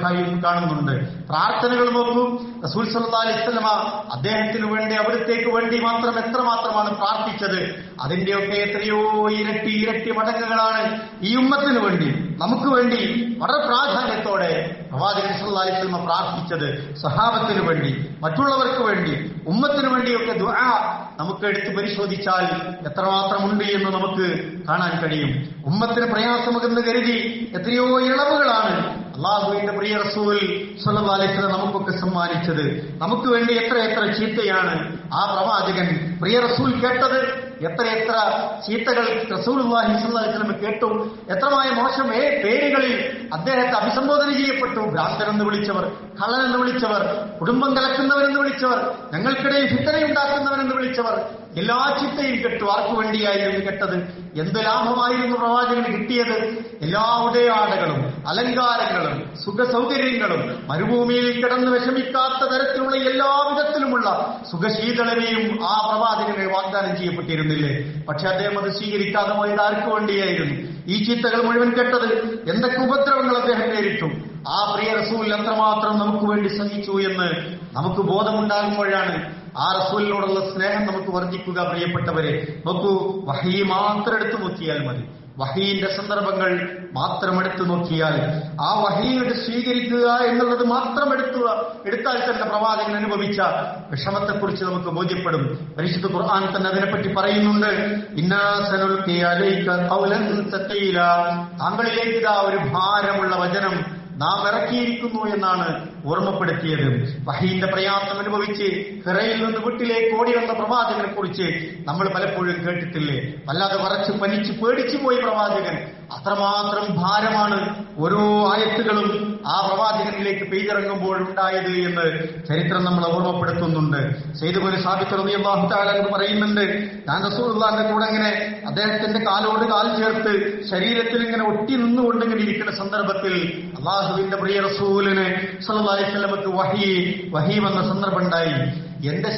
കാണുന്നുണ്ട്. പ്രാർത്ഥനകൾ നോക്കൂ, റസൂൽ സല്ലല്ലാഹു അലൈഹി വസല്ലമ അദ്ദേഹത്തിന് വേണ്ടി, അവിടത്തേക്ക് വേണ്ടി മാത്രം എത്രമാത്രമാണ് പ്രാർത്ഥിച്ചത്. അതിന്റെയൊക്കെ എത്രയോ ഇരട്ടി മടങ്ങുകളാണ് ഈ ഉമ്മത്തിന് വേണ്ടി, നമുക്ക് വേണ്ടി വളരെ പ്രാധാന്യത്തോടെ പ്രവാചകൻ സല്ലല്ലാഹു അലൈഹി വസല്ലമ പ്രാർത്ഥിച്ചത്. സഹാബത്തിന് വേണ്ടി, മറ്റുള്ളവർക്ക് വേണ്ടി, ഉമ്മത്തിന് വേണ്ടിയൊക്കെ ദുആ നമുക്ക് എടുത്ത് പരിശോധിച്ചാൽ എത്രമാത്രമുണ്ട് എന്ന് നമുക്ക് കാണാൻ കഴിയും. ഉമ്മത്തിന് പ്രയാസമെന്ന് കരുതി എത്രയോ ഇളവുകളാണ് അള്ളാഹുവിന്റെ പ്രിയ റസൂൽ സ്വല്ലല്ലാഹു അലൈഹി വസല്ലം നമുക്കൊക്കെ സമ്മാനിച്ചത്. നമുക്ക് വേണ്ടി എത്ര ചീത്തയാണ് ആ പ്രവാചകൻ പ്രിയ റസൂൽ കേട്ടത്. എത്ര ചീത്തകൾ റസൂലുള്ളാഹി സ്വല്ലല്ലാഹു അലൈഹി വസല്ലം കേട്ടു. എത്രമായ മോശം പേരുകളിൽ അദ്ദേഹത്തെ അഭിസംബോധന ചെയ്യപ്പെട്ടു. ഭ്രാന്തനെന്ന് വിളിച്ചവർ, കള്ളനെന്ന് വിളിച്ചവർ, കുടുംബം കലക്കുന്നവരെന്ന് വിളിച്ചവർ, ഞങ്ങൾക്കിടയിൽ ഫിത്നയുണ്ടാക്കുന്നവരെന്ന് വിളിച്ചവർ, എല്ലാ ചീത്തയും കെട്ടു. ആർക്കു വേണ്ടിയായിരുന്നു കെട്ടത്? എന്ത് ലാഭമായിരുന്നു പ്രവാചകന് കിട്ടിയത്? എല്ലാ ഉടയാടകളും അലങ്കാരങ്ങളും സുഖസൗകര്യങ്ങളും മരുഭൂമിയിൽ കിടന്ന് വിഷമിക്കാത്ത തരത്തിലുള്ള എല്ലാ വിധത്തിലുമുള്ള സുഖശീതളനെയും ആ പ്രവാചകനെ വാഗ്ദാനം ചെയ്യപ്പെട്ടിരുന്നില്ലേ? പക്ഷെ അദ്ദേഹം അത് സ്വീകരിക്കാതെ പോയത് ആർക്കു വേണ്ടിയായിരുന്നു? ഈ ചീത്തകൾ മുഴുവൻ കേട്ടത്, എന്തൊക്കെ ഉപദ്രവങ്ങൾ അദ്ദേഹം നേരിട്ടു. ആ പ്രിയ റസൂൽ എത്രമാത്രം നമുക്ക് വേണ്ടി സഹിച്ചു എന്ന് നമുക്ക് ബോധമുണ്ടാകുമ്പോഴാണ് ആ റസൂലിനോടുള്ള സ്നേഹം നമുക്ക് വർദ്ധിക്കുക. പ്രിയപ്പെട്ടവരെ നോക്കൂ, വഹീ മാത്രം എടുത്തു നോക്കിയാൽ മതി. വഹീന്റെ സന്ദർഭങ്ങൾ മാത്രം എടുത്തു നോക്കിയാൽ, ആ വഹീയുടെ സ്വീകരിക്കുക എന്നുള്ളത് മാത്രം എടുത്താൽ തന്നെ പ്രവാചകൻ അനുഭവിച്ച വിഷമത്തെക്കുറിച്ച് നമുക്ക് ബോധ്യപ്പെടും. പരിശുദ്ധ ഖുർആൻ തന്നെ അതിനെപ്പറ്റി പറയുന്നുണ്ട്. ഇന്നാ സനുൽഖി അലൈക ഖൗലൻ സഖീല, താങ്കളിലേക്ക് ഇതാ ഒരു ഭാരമുള്ള വചനം നാം ഇറക്കിയിരിക്കുന്നു എന്നാണ് ഓർമ്മപ്പെടുത്തിയത്. വഹീന്റെ പ്രയാസം അനുഭവിച്ച് ഹിറയിൽ നിന്ന് വീട്ടിലേക്ക് ഓടി വന്ന പ്രവാചകനെ കുറിച്ച് നമ്മൾ പലപ്പോഴും കേട്ടിട്ടില്ലേ? വല്ലാതെ വരച്ച് പനിച്ച് പേടിച്ചു പോയി പ്രവാചകൻ. അത്രമാത്രം ഭാരമാണ് ഓരോ ആയത്തുകളും ആ പ്രവാചകനിലേക്ക് പെയ്തിറങ്ങുമ്പോൾ ഉണ്ടായത് എന്ന് ചരിത്രം നമ്മളെ ഓർമ്മപ്പെടുത്തുന്നുണ്ട്. സയ്യിദ് സാബിത്ത് റളിയല്ലാഹു തആല എന്ന് പറയുന്നുണ്ട്, ഞാൻ റസൂലുള്ളാഹിന്റെ കൂടെ ഇങ്ങനെ അദ്ദേഹത്തിന്റെ കാലോട് കാൽ ചേർത്ത് ശരീരത്തിൽ ഇങ്ങനെ ഒട്ടി നിന്നുകൊണ്ട് ഇങ്ങനെ ഇരിക്കുന്ന സന്ദർഭത്തിൽ അള്ളാഹുവിന്റെ പ്രിയ റസൂലിന് സല്ലല്ലാഹു അലൈഹി വസല്ലമക്ക് വഹീ വന്ന സന്ദർഭം ഉണ്ടായി. എന്റെ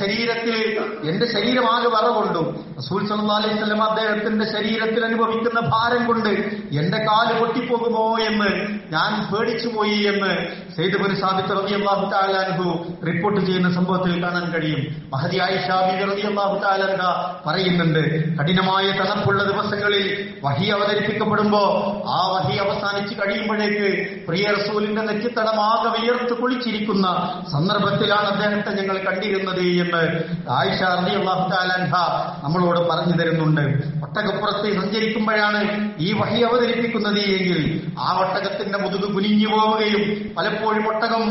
ശരീരമാകെ വറ കൊണ്ടു. റസൂൽ സല്ലല്ലാഹു അലൈഹി വസല്ലം അദ്ദേഹത്തിന്റെ ശരീരത്തിൽ അനുഭവിക്കുന്ന ഭാരം കൊണ്ട് എന്റെ കാല് പൊട്ടിപ്പോകുമോ എന്ന് ഞാൻ പേടിച്ചുപോയി എന്ന് സയ്യിദ് സാബിത്ത് റളിയല്ലാഹു തആല അൻഹു റിപ്പോർട്ട് ചെയ്യുന്ന സംഭവത്തിൽ കാണാൻ കഴിയും. മഹദി ആയിഷ ബിബി റളിയല്ലാഹു തആല അൻഹ പറയുന്നുണ്ട്, കഠിനമായ തണുപ്പുള്ള ദിവസങ്ങളിൽ വഹി അവതരിപ്പിക്കപ്പെടുമ്പോ ആ വഹി അവസാനിച്ച് കഴിയുമ്പോഴേക്ക് പ്രിയ റസൂലിന്റെ നെറ്റിത്തടമാകെ വിയർത്ത് കുളിച്ചിരിക്കുന്ന സന്ദർഭത്തിലാണ് അദ്ദേഹത്തെ ഞങ്ങൾ കണ്ടിരുന്നത് ചെയ്യുന്നത് എന്ന് ആയിഷ റളിയല്ലാഹു തആല അൻഹ നമ്മളോട് പറഞ്ഞു തരുന്നുണ്ട്. ഒട്ടകപ്പുറത്ത് സഞ്ചരിക്കുമ്പോഴാണ് ഈ വഹി അവതരിപ്പിക്കുന്നത് എങ്കിൽ ആ ഒട്ടകത്തിന്റെ മുതുക് കുനിഞ്ഞു പോവുകയും പലപ്പോഴും ഒട്ടകം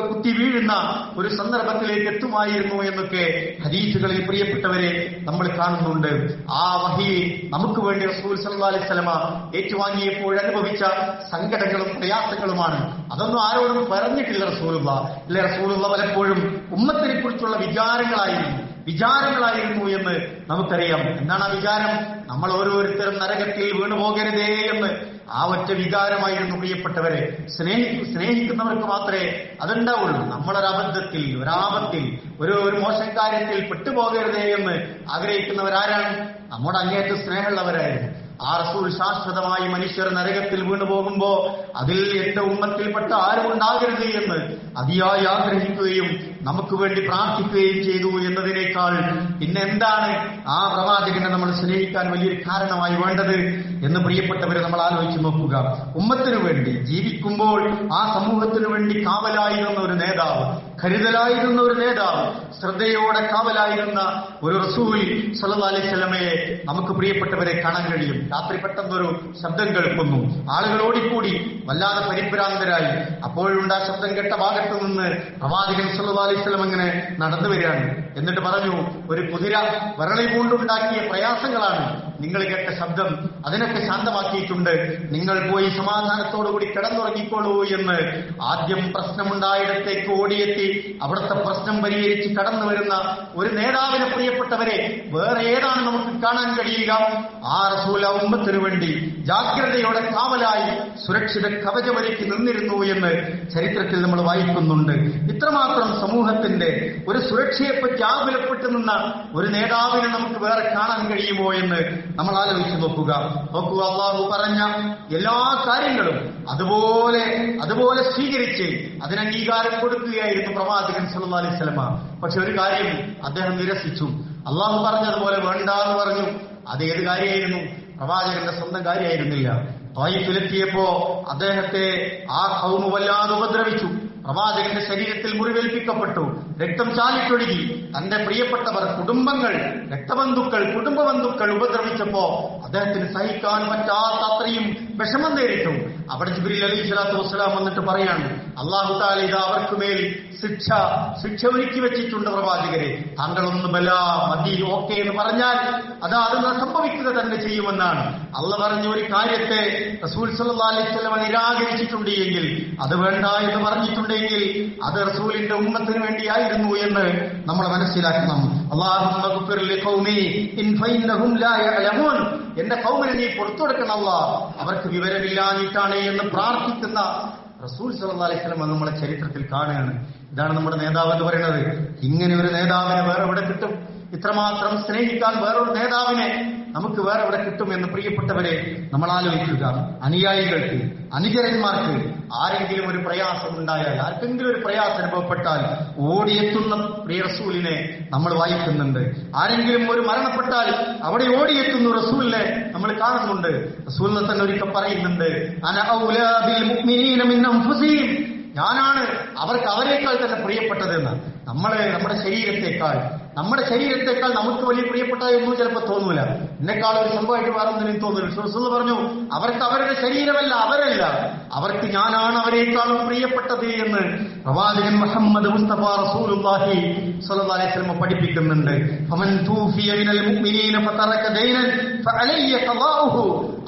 കുത്തി വീഴുന്ന ഒരു സന്ദർഭത്തിലേക്ക് എത്തുമായിരുന്നു എന്നൊക്കെ ഹദീസുകളിൽ പ്രിയപ്പെട്ടവരെ നമ്മൾ കാണുന്നുണ്ട്. ആ വഹി നമുക്ക് വേണ്ടി റസൂൽ സല്ലല്ലാഹു അലൈഹി വസല്ലമ ഏറ്റുവാങ്ങിയപ്പോൾ അനുഭവിച്ച സങ്കടങ്ങളും പ്രയാസങ്ങളുമാണ്. അതൊന്നും ആരോടും പറഞ്ഞിട്ടില്ല റസൂലുള്ളാഹ്. അല്ലെ, റസൂലുള്ളാഹ് പലപ്പോഴും ഉമ്മത്തിനെ കുറിച്ചുള്ള വിചാരങ്ങളായിരുന്നു എന്ന് നമുക്കറിയാം. എന്താണ് ആ വിചാരം? നമ്മൾ ഓരോരുത്തരും നരകത്തിൽ വീണുപോകരുതേ എന്ന് ആ ഒറ്റ വികാരമായിരുന്നു പ്രിയപ്പെട്ടവരെ. സ്നേഹിക്കുന്നവർക്ക് മാത്രമേ അതുണ്ടാവുള്ളൂ. നമ്മളൊരബദ്ധത്തിൽ, ഒരാപത്തിൽ, ഒരു മോശം കാര്യത്തിൽ പെട്ടുപോകരുതേ എന്ന് ആഗ്രഹിക്കുന്നവരാരാണ്? നമ്മുടെ അങ്ങേയറ്റം സ്നേഹമുള്ളവരായിരുന്നു. ആ റസൂൽ ശാശ്വതമായി മനുഷ്യർ നരകത്തിൽ വീണുപോകുമ്പോ അതിൽ എന്റെ ഉമ്മത്തിൽപ്പെട്ട ആരും ഉണ്ടാകരുത് എന്ന് അതിയായി ആഗ്രഹിക്കുകയും നമുക്ക് വേണ്ടി പ്രാർത്ഥിക്കുകയും ചെയ്തു എന്നതിനേക്കാൾ പിന്നെ എന്താണ് ആ പ്രവാചകനെ നമ്മൾ സ്നേഹിക്കാൻ വലിയൊരു കാരണമായി വേണ്ടത് എന്ന് പ്രിയപ്പെട്ടവരെ നമ്മൾ ആലോചിച്ച് നോക്കുക. ഉമ്മത്തിനു വേണ്ടി ജീവിക്കുമ്പോൾ ആ സമൂഹത്തിനു വേണ്ടി കാവലായിരുന്ന ഒരു നേതാവ്, കരുതലായിരുന്ന ഒരു നേതാവ്, ശ്രദ്ധയോടെ കാവലായിരുന്ന ഒരു റസൂൽ സല്ലല്ലാഹു അലൈഹി വസല്ലമയെ നമുക്ക് പ്രിയപ്പെട്ടവരെ കാണാൻ കഴിയും. രാത്രി പെട്ടെന്നൊരു ശബ്ദം കേൾക്കുന്നു. ആളുകൾ ഓടിക്കൂടി വല്ലാതെ പരിഭ്രാന്തരായി. അപ്പോഴുണ്ട് ആ ശബ്ദം കേട്ട ഭാഗത്ത് നിന്ന് പ്രവാചകൻ സല്ലല്ലാഹു അലൈഹി വസല്ലം ഇങ്ങനെ നടന്നു വരികയാണ്. എന്നിട്ട് പറഞ്ഞു, ഒരു കുതിര വിരളി കൊണ്ടുണ്ടാക്കിയ പ്രയാസങ്ങളാണ് നിങ്ങൾ കേട്ട ശബ്ദം. അതിനൊക്കെ ശാന്തമാക്കിയിട്ടുണ്ട്. നിങ്ങൾ പോയി സമാധാനത്തോടുകൂടി കിടന്നുറങ്ങിക്കോളൂ എന്ന് ആദ്യം പ്രശ്നമുണ്ടായിടത്തേക്ക് ഓടിയെത്തി അവിടുത്തെ പ്രശ്നം പരിഹരിച്ച് കടന്നു വരുന്ന ഒരു നേതാവിനെ പ്രിയപ്പെട്ടവരെ വേറെ ഏതാണ് നമുക്ക് കാണാൻ കഴിയുക? ആ റസൂൽ ഉമ്മത്തിനു വേണ്ടി ജാഗ്രതയോടെ കാവലായി സുരക്ഷിത കവചമൊരുക്കി നിന്നിരുന്നു എന്ന് ചരിത്രത്തിൽ നമ്മൾ വായിക്കുന്നുണ്ട്. ഇത്രമാത്രം സമൂഹത്തിന്റെ ഒരു സുരക്ഷയെപ്പറ്റി ആകുലപ്പെട്ടു നിന്ന ഒരു നേതാവിനെ നമുക്ക് വേറെ കാണാൻ കഴിയുമോ എന്ന് നമ്മൾ ആലോചിച്ച് നോക്കുക. അല്ലാഹു പറഞ്ഞ എല്ലാ കാര്യങ്ങളും അതുപോലെ സ്വീകരിച്ച് അതിന് അംഗീകാരം കൊടുക്കുകയായിരുന്നു പ്രവാചകൻ സല്ലല്ലാഹു അലൈഹി വസല്ലം. പക്ഷെ ഒരു കാര്യം അദ്ദേഹം നിരസിച്ചു. അല്ലാഹു പറഞ്ഞതുപോലെ വേണ്ടാന്ന് പറഞ്ഞു. അതേത് കാര്യമായിരുന്നു? പ്രവാചകന്റെ സ്വന്തം കാര്യമായിരുന്നില്ല. ത്വായിഫിലെത്തിയപ്പോ അദ്ദേഹത്തെ ആ ഖൗമ് വല്ലാതെ ഉപദ്രവിച്ചു. പ്രവാചകന്റെ ശരീരത്തിൽ മുറിവേൽപ്പിക്കപ്പെട്ടു, രക്തം ചാലിട്ടൊഴുകി. തന്റെ പ്രിയപ്പെട്ടവർ, കുടുംബ ബന്ധുക്കൾ ഉപദ്രവിച്ചപ്പോ അദ്ദേഹത്തിന് സഹിക്കാൻ പറ്റാത്ത അത്രയും വിഷമം നേരിട്ടു. അവിടെ ജിബ്രീൽ അലൈഹി സ്വലാത്തു വസ്സലാം വന്നിട്ട് പറയാണ്, അല്ലാഹു തആല ഇതാ അവർക്ക് മേൽ ശിക്ഷ ഒരുക്കി വെച്ചിട്ടുണ്ട് പ്രവാചകരെ. താങ്കളൊന്ന് മതി ഓക്കെ എന്ന് പറഞ്ഞാൽ അത് സംഭവിക്കുക തന്നെ ചെയ്യുമെന്നാണ്. അള്ളാഹ് പറഞ്ഞ ഒരു കാര്യത്തെ റസൂൽ സല്ലല്ലാഹു അലൈഹി വസല്ലം നിരാകരിച്ചിട്ടുണ്ട് എങ്കിൽ, അത് വേണ്ട എന്ന് പറഞ്ഞിട്ടുണ്ടെങ്കിൽ അത് റസൂലിന്റെ ഉമ്മത്തിന് വേണ്ടിയായിരുന്നു എന്ന് നമ്മൾ മനസ്സിലാക്കണം. അല്ലാഹുമ്മ ഗ്ഫിർ ലിഖൗമി ഇൻ ഫഇന്നഹും ലാ യഅലമൂൻ. എന്റെ ഖൗമിനെ നീ പുറത്തു കൊടുക്കണം അല്ലാഹ്, അവർക്ക് വിവരമില്ലാഞ്ഞിട്ടാണ് എന്ന് പ്രാർത്ഥിക്കുന്ന റസൂൽ സല്ലല്ലാഹു അലൈഹി വസല്ലം നമ്മളെ ചരിത്രത്തിൽ കാണുകയാണ്. ഇതാണ് നമ്മുടെ നേതാവ് എന്ന് പറയുന്നത്. ഇങ്ങനെ ഒരു നേതാവിനെ വേറെ എവിടെ കിട്ടും? ഇത്രമാത്രം സ്നേഹിക്കാൻ വേറൊരു നേതാവിനെ നമുക്ക് വേറെ എവിടെ കിട്ടും എന്ന് പ്രിയപ്പെട്ടവരെ നമ്മൾ ആലോചിക്കുക. അനുയായികൾക്ക്, അനുചരന്മാർക്ക് ആരെങ്കിലും ഒരു പ്രയാസം ഉണ്ടായാൽ, ആർക്കെങ്കിലും ഒരു പ്രയാസം അനുഭവപ്പെട്ടാൽ ഓടിയെത്തുന്ന പ്രിയ റസൂലിനെ നമ്മൾ വായിക്കുന്നുണ്ട്. ആരെങ്കിലും ഒരു മരണപ്പെട്ടാൽ അവിടെ ഓടിയെത്തുന്ന റസൂലിനെ നമ്മൾ കാണുന്നുണ്ട്. റസൂലിനെ തന്നെ ഒരിക്കൽ പറയുന്നുണ്ട്, അന ഔലാ ബിൽ മുഅ്മിനീന മിൻ അൻഫുസിഹിം, ഞാനാണ് അവർക്ക് അവരെക്കാൾ തന്നെ പ്രിയപ്പെട്ടതെന്ന്. നമ്മുടെ ശരീരത്തെക്കാൾ നമുക്ക് വലിയ പ്രിയപ്പെട്ടതൊന്നും ചിലപ്പോൾ തോന്നൂല. എന്നെക്കാൾ ഒരു സംഭവമായിട്ട് വേറൊന്നിനും തോന്നൂല. റസൂൽ പറഞ്ഞു, അവർക്ക് അവരുടെ ശരീരമല്ല, അവർക്ക് ഞാനാണ് അവരെക്കാളും പ്രിയപ്പെട്ടത് എന്ന് പ്രവാചകൻ മുഹമ്മദ് മുസ്തഫ റസൂലുള്ളാഹി സ്വല്ലല്ലാഹു അലൈഹി വസല്ലം പഠിപ്പിക്കുന്നുണ്ട്. ഫമൻ തൂഫിയ മിനൽ മുഅ്മിനീന ഫതറക ദൈനൻ ഫഅലയ്യ ഖദാഉഹു.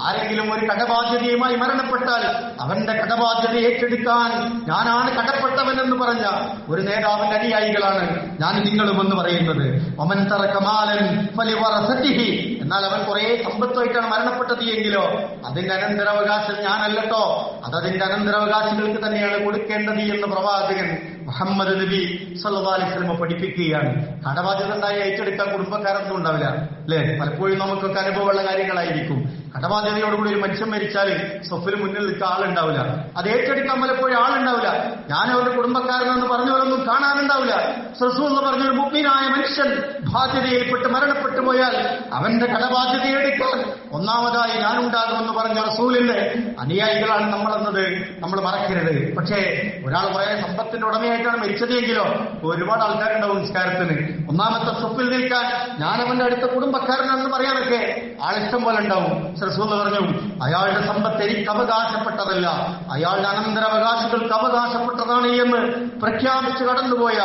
ആരെങ്കിലും ഒരു കടബാധ്യതയുമായി മരണപ്പെട്ടാൽ അവന്റെ കടബാധ്യത ഏറ്റെടുക്കാൻ ഞാനാണ് കടപ്പെട്ടവനെന്ന് പറഞ്ഞ ഒരു നേതാവിന്റെ അനുയായികളാണ് ഞാൻ നിങ്ങളും എന്ന് പറയുന്നത്. ഒമൻ തറക മാലൻ ഫലിവറസതിഹി. എന്നാൽ അവൻ കുറെ സമ്പത്തായിട്ടാണ് മരണപ്പെട്ടത് എങ്കിലോ അതിന്റെ അനന്തരാവകാശം ഞാനല്ലട്ടോ, അതിന്റെ അനന്തരാവകാശികൾക്ക് തന്നെയാണ് കൊടുക്കേണ്ടത് എന്ന് പ്രവാചകൻ മുഹമ്മദ് നബി സല്ലല്ലാഹു അലൈഹി വസല്ലം പഠിപ്പിക്കുകയാണ്. കടബാധ്യത ഉണ്ടായി ഏറ്റെടുക്കാൻ കുടുംബക്കാരൊന്നും ഉണ്ടാവില്ല, അല്ലെ? പലപ്പോഴും നമുക്കൊക്കെ അനുഭവമുള്ള കാര്യങ്ങളായിരിക്കും. കടബാധ്യതയോടുകൂടി ഒരു മനുഷ്യൻ മരിച്ചാൽ സ്വഫിന് മുന്നിൽ നിൽക്കാൻ ആളുണ്ടാവില്ല, അത് ഏറ്റെടുക്കാൻ പലപ്പോഴും ആളുണ്ടാവില്ല. ഞാൻ അവരുടെ കുടുംബക്കാരനെന്ന് പറഞ്ഞവരൊന്നും കാണാനുണ്ടാവില്ല. റസൂൽ പറഞ്ഞ ഒരു മുഅ്മിനായ മനുഷ്യൻ ബാധ്യതയിൽപ്പെട്ട് മരണപ്പെട്ടു പോയാൽ അവന്റെ കടബാധ്യതയെടുക്കാൻ ഒന്നാമതായി ഞാനുണ്ടാകുമെന്ന് പറഞ്ഞ റസൂലിന്റെ അനുയായികളാണ് നമ്മളെന്നത് നമ്മൾ മറക്കരുത്. പക്ഷേ ഒരാൾ കുറെ സമ്പത്തിന്റെ ഉടമയായിട്ടാണ് മരിച്ചതെങ്കിലോ ഒരുപാട് ആൾക്കാരുണ്ടാവും നിസ്കാരത്തിന്. ഒന്നാമത്തെ സഫിൽ നിൽക്കാൻ ഞാനവന്റെ അടുത്ത കുടുംബക്കാരനാണെന്ന് പറയാനൊക്കെ ആളിഷ്ടം പോലെ ഉണ്ടാവും. റസൂൽ പറഞ്ഞു അയാളുടെ സമ്പത്ത് എനിക്ക് അവകാശപ്പെട്ടതല്ല, അയാളുടെ അനന്തരാവകാശികൾക്ക് അവകാശപ്പെട്ടതാണ് എന്ന് പ്രഖ്യാപിച്ച് കടന്നുപോയ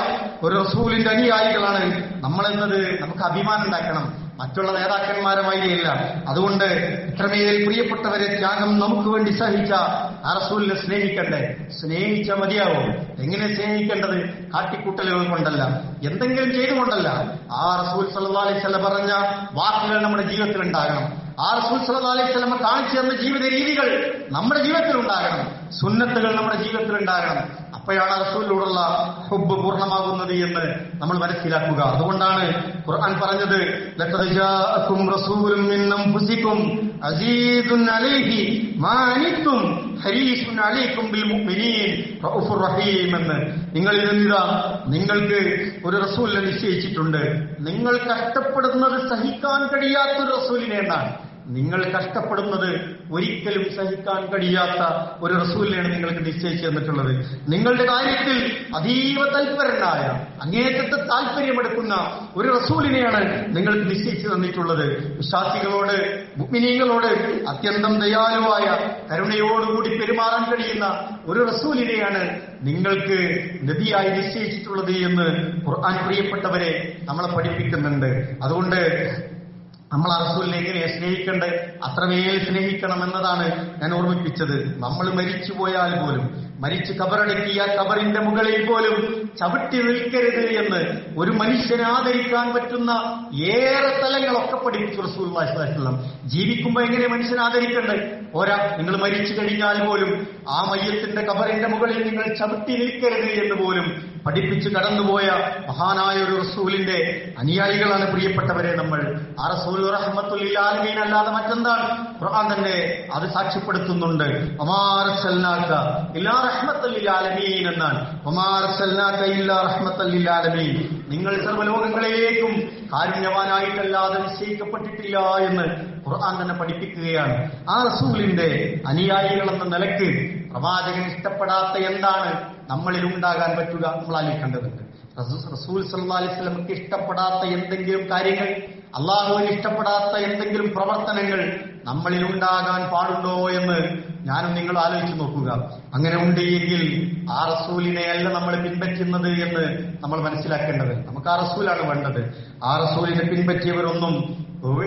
ഒരു റസൂലിന്റെ അനുയായികളാണ് നമ്മളെന്നത് നമുക്ക് അഭിമാനം ഉണ്ടാക്കണം. മറ്റുള്ള നേതാക്കന്മാരെ മാതിരിയല്ല. അതുകൊണ്ട് ഇത്രമേൽ പ്രിയപ്പെട്ടവരെ ത്യാഗം നമുക്ക് വേണ്ടി സഹിച്ച ആ റസൂലിനെ സ്നേഹിക്കണ്ടേ? സ്നേഹിച്ച മതിയാവും. എങ്ങനെ സ്നേഹിക്കേണ്ടത്? കാട്ടിക്കൂട്ടലുകൾ കൊണ്ടല്ല, എന്തെങ്കിലും ചെയ്തുകൊണ്ടല്ല. ആ റസൂൽ സല്ലല്ലാഹു അലൈഹി വസല്ലം പറഞ്ഞ വാക്കുകൾ നമ്മുടെ ജീവിതത്തിൽ ഉണ്ടാകണം. ആ റസൂൽ സല്ലല്ലാഹു അലൈഹി വസല്ലം കാണിച്ചു തന്ന ജീവിത രീതികൾ നമ്മുടെ ജീവിതത്തിൽ ഉണ്ടാകണം. സുന്നത്തുകൾ നമ്മുടെ ജീവിതത്തിൽ ഉണ്ടാകണം. അപ്പോഴാണ് റസൂലിനോടുള്ള ഹുബ്ബ് പൂർണ്ണമാകുന്നത് എന്ന് നമ്മൾ മനസ്സിലാക്കുക. അതുകൊണ്ടാണ് ഖുർആൻ പറഞ്ഞത് ലഖദ് ജാഅകും റസൂലുൻ മിൻ അൻഫുസികും അസീസുൻ അലൈഹി മാ അനിത്തും ഹരീസുൻ അലൈക്കും ബിൽ മുഅ്മിനീൻ റഊഫുർ റഹീം എന്ന്. നിങ്ങളിൽ നിന്നിതാ നിങ്ങൾക്ക് ഒരു റസൂലിനെ നിശ്ചയിച്ചിട്ടുണ്ട്. നിങ്ങൾ കഷ്ടപ്പെടുന്നത് സഹിക്കാൻ കഴിയാത്തൊരു റസൂലിനെ എന്നാണ്. നിങ്ങൾ കഷ്ടപ്പെടുന്നത് ഒരിക്കലും സഹിക്കാൻ കഴിയാത്ത ഒരു റസൂലിനെയാണ് നിങ്ങൾക്ക് നിശ്ചയിച്ചു തന്നിട്ടുള്ളത്. നിങ്ങളുടെ കാര്യത്തിൽ അതീവ തൽപരനായ, അങ്ങേയറ്റത്തെ താല്പര്യമെടുക്കുന്ന ഒരു റസൂലിനെയാണ് നിങ്ങൾക്ക് നിശ്ചയിച്ചു തന്നിട്ടുള്ളത്. വിശ്വാസികളോട്, മുഅ്മിനീങ്ങളോട് അത്യന്തം ദയാലുവായ, കരുണയോടുകൂടി പെരുമാറാൻ കഴിയുന്ന ഒരു റസൂലിനെയാണ് നിങ്ങൾക്ക് നബിയായി നിശ്ചയിച്ചിട്ടുള്ളത് എന്ന് ഖുർആൻ പ്രിയപ്പെട്ടവരെ നമ്മളെ പഠിപ്പിക്കുന്നുണ്ട്. അതുകൊണ്ട് നമ്മൾ ആ റസൂലിനെ എങ്ങനെയാണ് സ്നേഹിക്കേണ്ടത്? അത്രമേൽ സ്നേഹിക്കണം എന്നതാണ് ഞാൻ ഓർമ്മിപ്പിച്ചത്. നമ്മൾ മരിച്ചു പോയാൽ പോലും, മരിച്ച് കബറടക്കിയ കബറിന്റെ മുകളിൽ പോലും ചവിട്ടി നിൽക്കരുത് എന്ന് ഒരു മനുഷ്യനെ ആദരിക്കാൻ പറ്റുന്ന ഏറെ തലങ്ങളൊക്കെ പഠിപ്പിച്ചു റസൂലുള്ളാഹി സ്വല്ലല്ലാഹു അലൈഹി വസല്ലം. ജീവിക്കുമ്പോൾ എങ്ങനെ മനുഷ്യനെ ആദരിക്കേണ്ടത്? പോരാ, നിങ്ങൾ മരിച്ചു കഴിഞ്ഞാൽ പോലും ആ മയ്യത്തിന്റെ കബറിന്റെ മുകളിൽ നിങ്ങൾ ചവിട്ടി നിൽക്കരുത് എന്ന് പോലും പഠിപ്പിച്ച് കടന്നുപോയ മഹാനായ ഒരു റസൂലിന്റെ അനുയായികളാണ് പ്രിയപ്പെട്ടവരെ നമ്മൾ. ആ റസൂൽ റഹ്മത്തുൽ ലിൽ ആലമീൻ അല്ലാതെ മറ്റെന്താണ്? ഖുർആൻ തന്നെ അത് സാക്ഷ്യപ്പെടുത്തുന്നുണ്ട്. വമാ അർസൽനാക ഇല്ലാ റഹ്മത്തുൽ ലിൽ ആലമീൻ എന്നാണ്. വമാ അർസൽനാക ഇല്ലാ റഹ്മത്തുൽ ലിൽ ആലമീൻ, നിങ്ങൾ സർവ്വലോകങ്ങളിലേക്കും കാരുണ്യവാനായിട്ടല്ലാതെ നിശ്ചയിക്കപ്പെട്ടിട്ടില്ല എന്ന് ഖുർആൻ തന്നെ പഠിപ്പിക്കുകയാണ്. ആ റസൂലിന്റെ അനുയായികൾ എന്ന നിലക്ക് പ്രവാചകൻ ഇഷ്ടപ്പെടാത്ത എന്താണ് നമ്മളിൽ ഉണ്ടാകാൻ പറ്റുക? നമ്മൾ ആലോചിക്കേണ്ടതുണ്ട്. റസൂൽ സല്ലല്ലാഹു അലൈഹി വസല്ലമക്ക് ഇഷ്ടപ്പെടാത്ത എന്തെങ്കിലും കാര്യങ്ങൾ, അള്ളാഹുവിന് ഇഷ്ടപ്പെടാത്ത എന്തെങ്കിലും പ്രവർത്തനങ്ങൾ നമ്മളിൽ ഉണ്ടാകാൻ പാടുണ്ടോ എന്ന് ഞാനും നിങ്ങൾ ആലോചിച്ച് നോക്കുക. അങ്ങനെ ഉണ്ട് എങ്കിൽ ആ റസൂലിനെ അല്ല നമ്മൾ പിൻപറ്റുന്നത് എന്ന് നമ്മൾ മനസ്സിലാക്കേണ്ടത്. നമുക്ക് ആ റസൂലാണ് വേണ്ടത്. ആ റസൂലിനെ പിൻപറ്റിയവരൊന്നും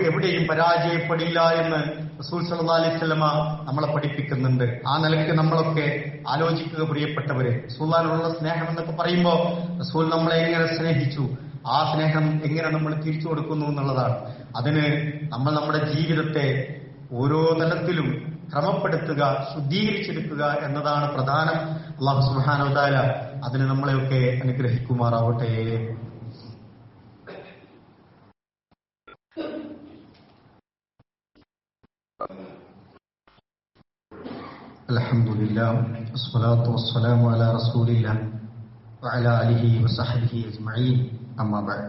എവിടെയും പരാജയപ്പെടില്ല എന്ന് റസൂൽ സല്ലല്ലാഹു അലൈഹി വസല്ലമ നമ്മളെ പഠിപ്പിക്കുന്നുണ്ട്. ആ നിലയ്ക്ക് നമ്മളൊക്കെ ആലോചിക്കുക പ്രിയപ്പെട്ടവരെ. റസൂലിനുള്ള സ്നേഹം എന്നൊക്കെ പറയുമ്പോൾ റസൂൽ നമ്മളെ എങ്ങനെ സ്നേഹിച്ചു, ആ സ്നേഹം എങ്ങനെ നമ്മൾ തിരിച്ചു കൊടുക്കുന്നു എന്നുള്ളതാണ്. അതിന് നമ്മൾ നമ്മുടെ ജീവിതത്തെ ഓരോ തലത്തിലും ക്രമപ്പെടുത്തുക, ശുദ്ധീകരിച്ചെടുക്കുക എന്നതാണ് പ്രധാനം. അല്ലാഹു സുബ്ഹാനഹു വ തആല അതിന് നമ്മളെയൊക്കെ അനുഗ്രഹിക്കുമാറാവട്ടെ. അൽഹംദുലില്ലാഹ് വസ്സലാത്തു വസ്സലാമു അലാ റസൂലില്ലാഹ് വഅലാ ആലിഹി വസഹ്ബിഹി അജ്മഈൻ. അമ്മാ ബഅദ്.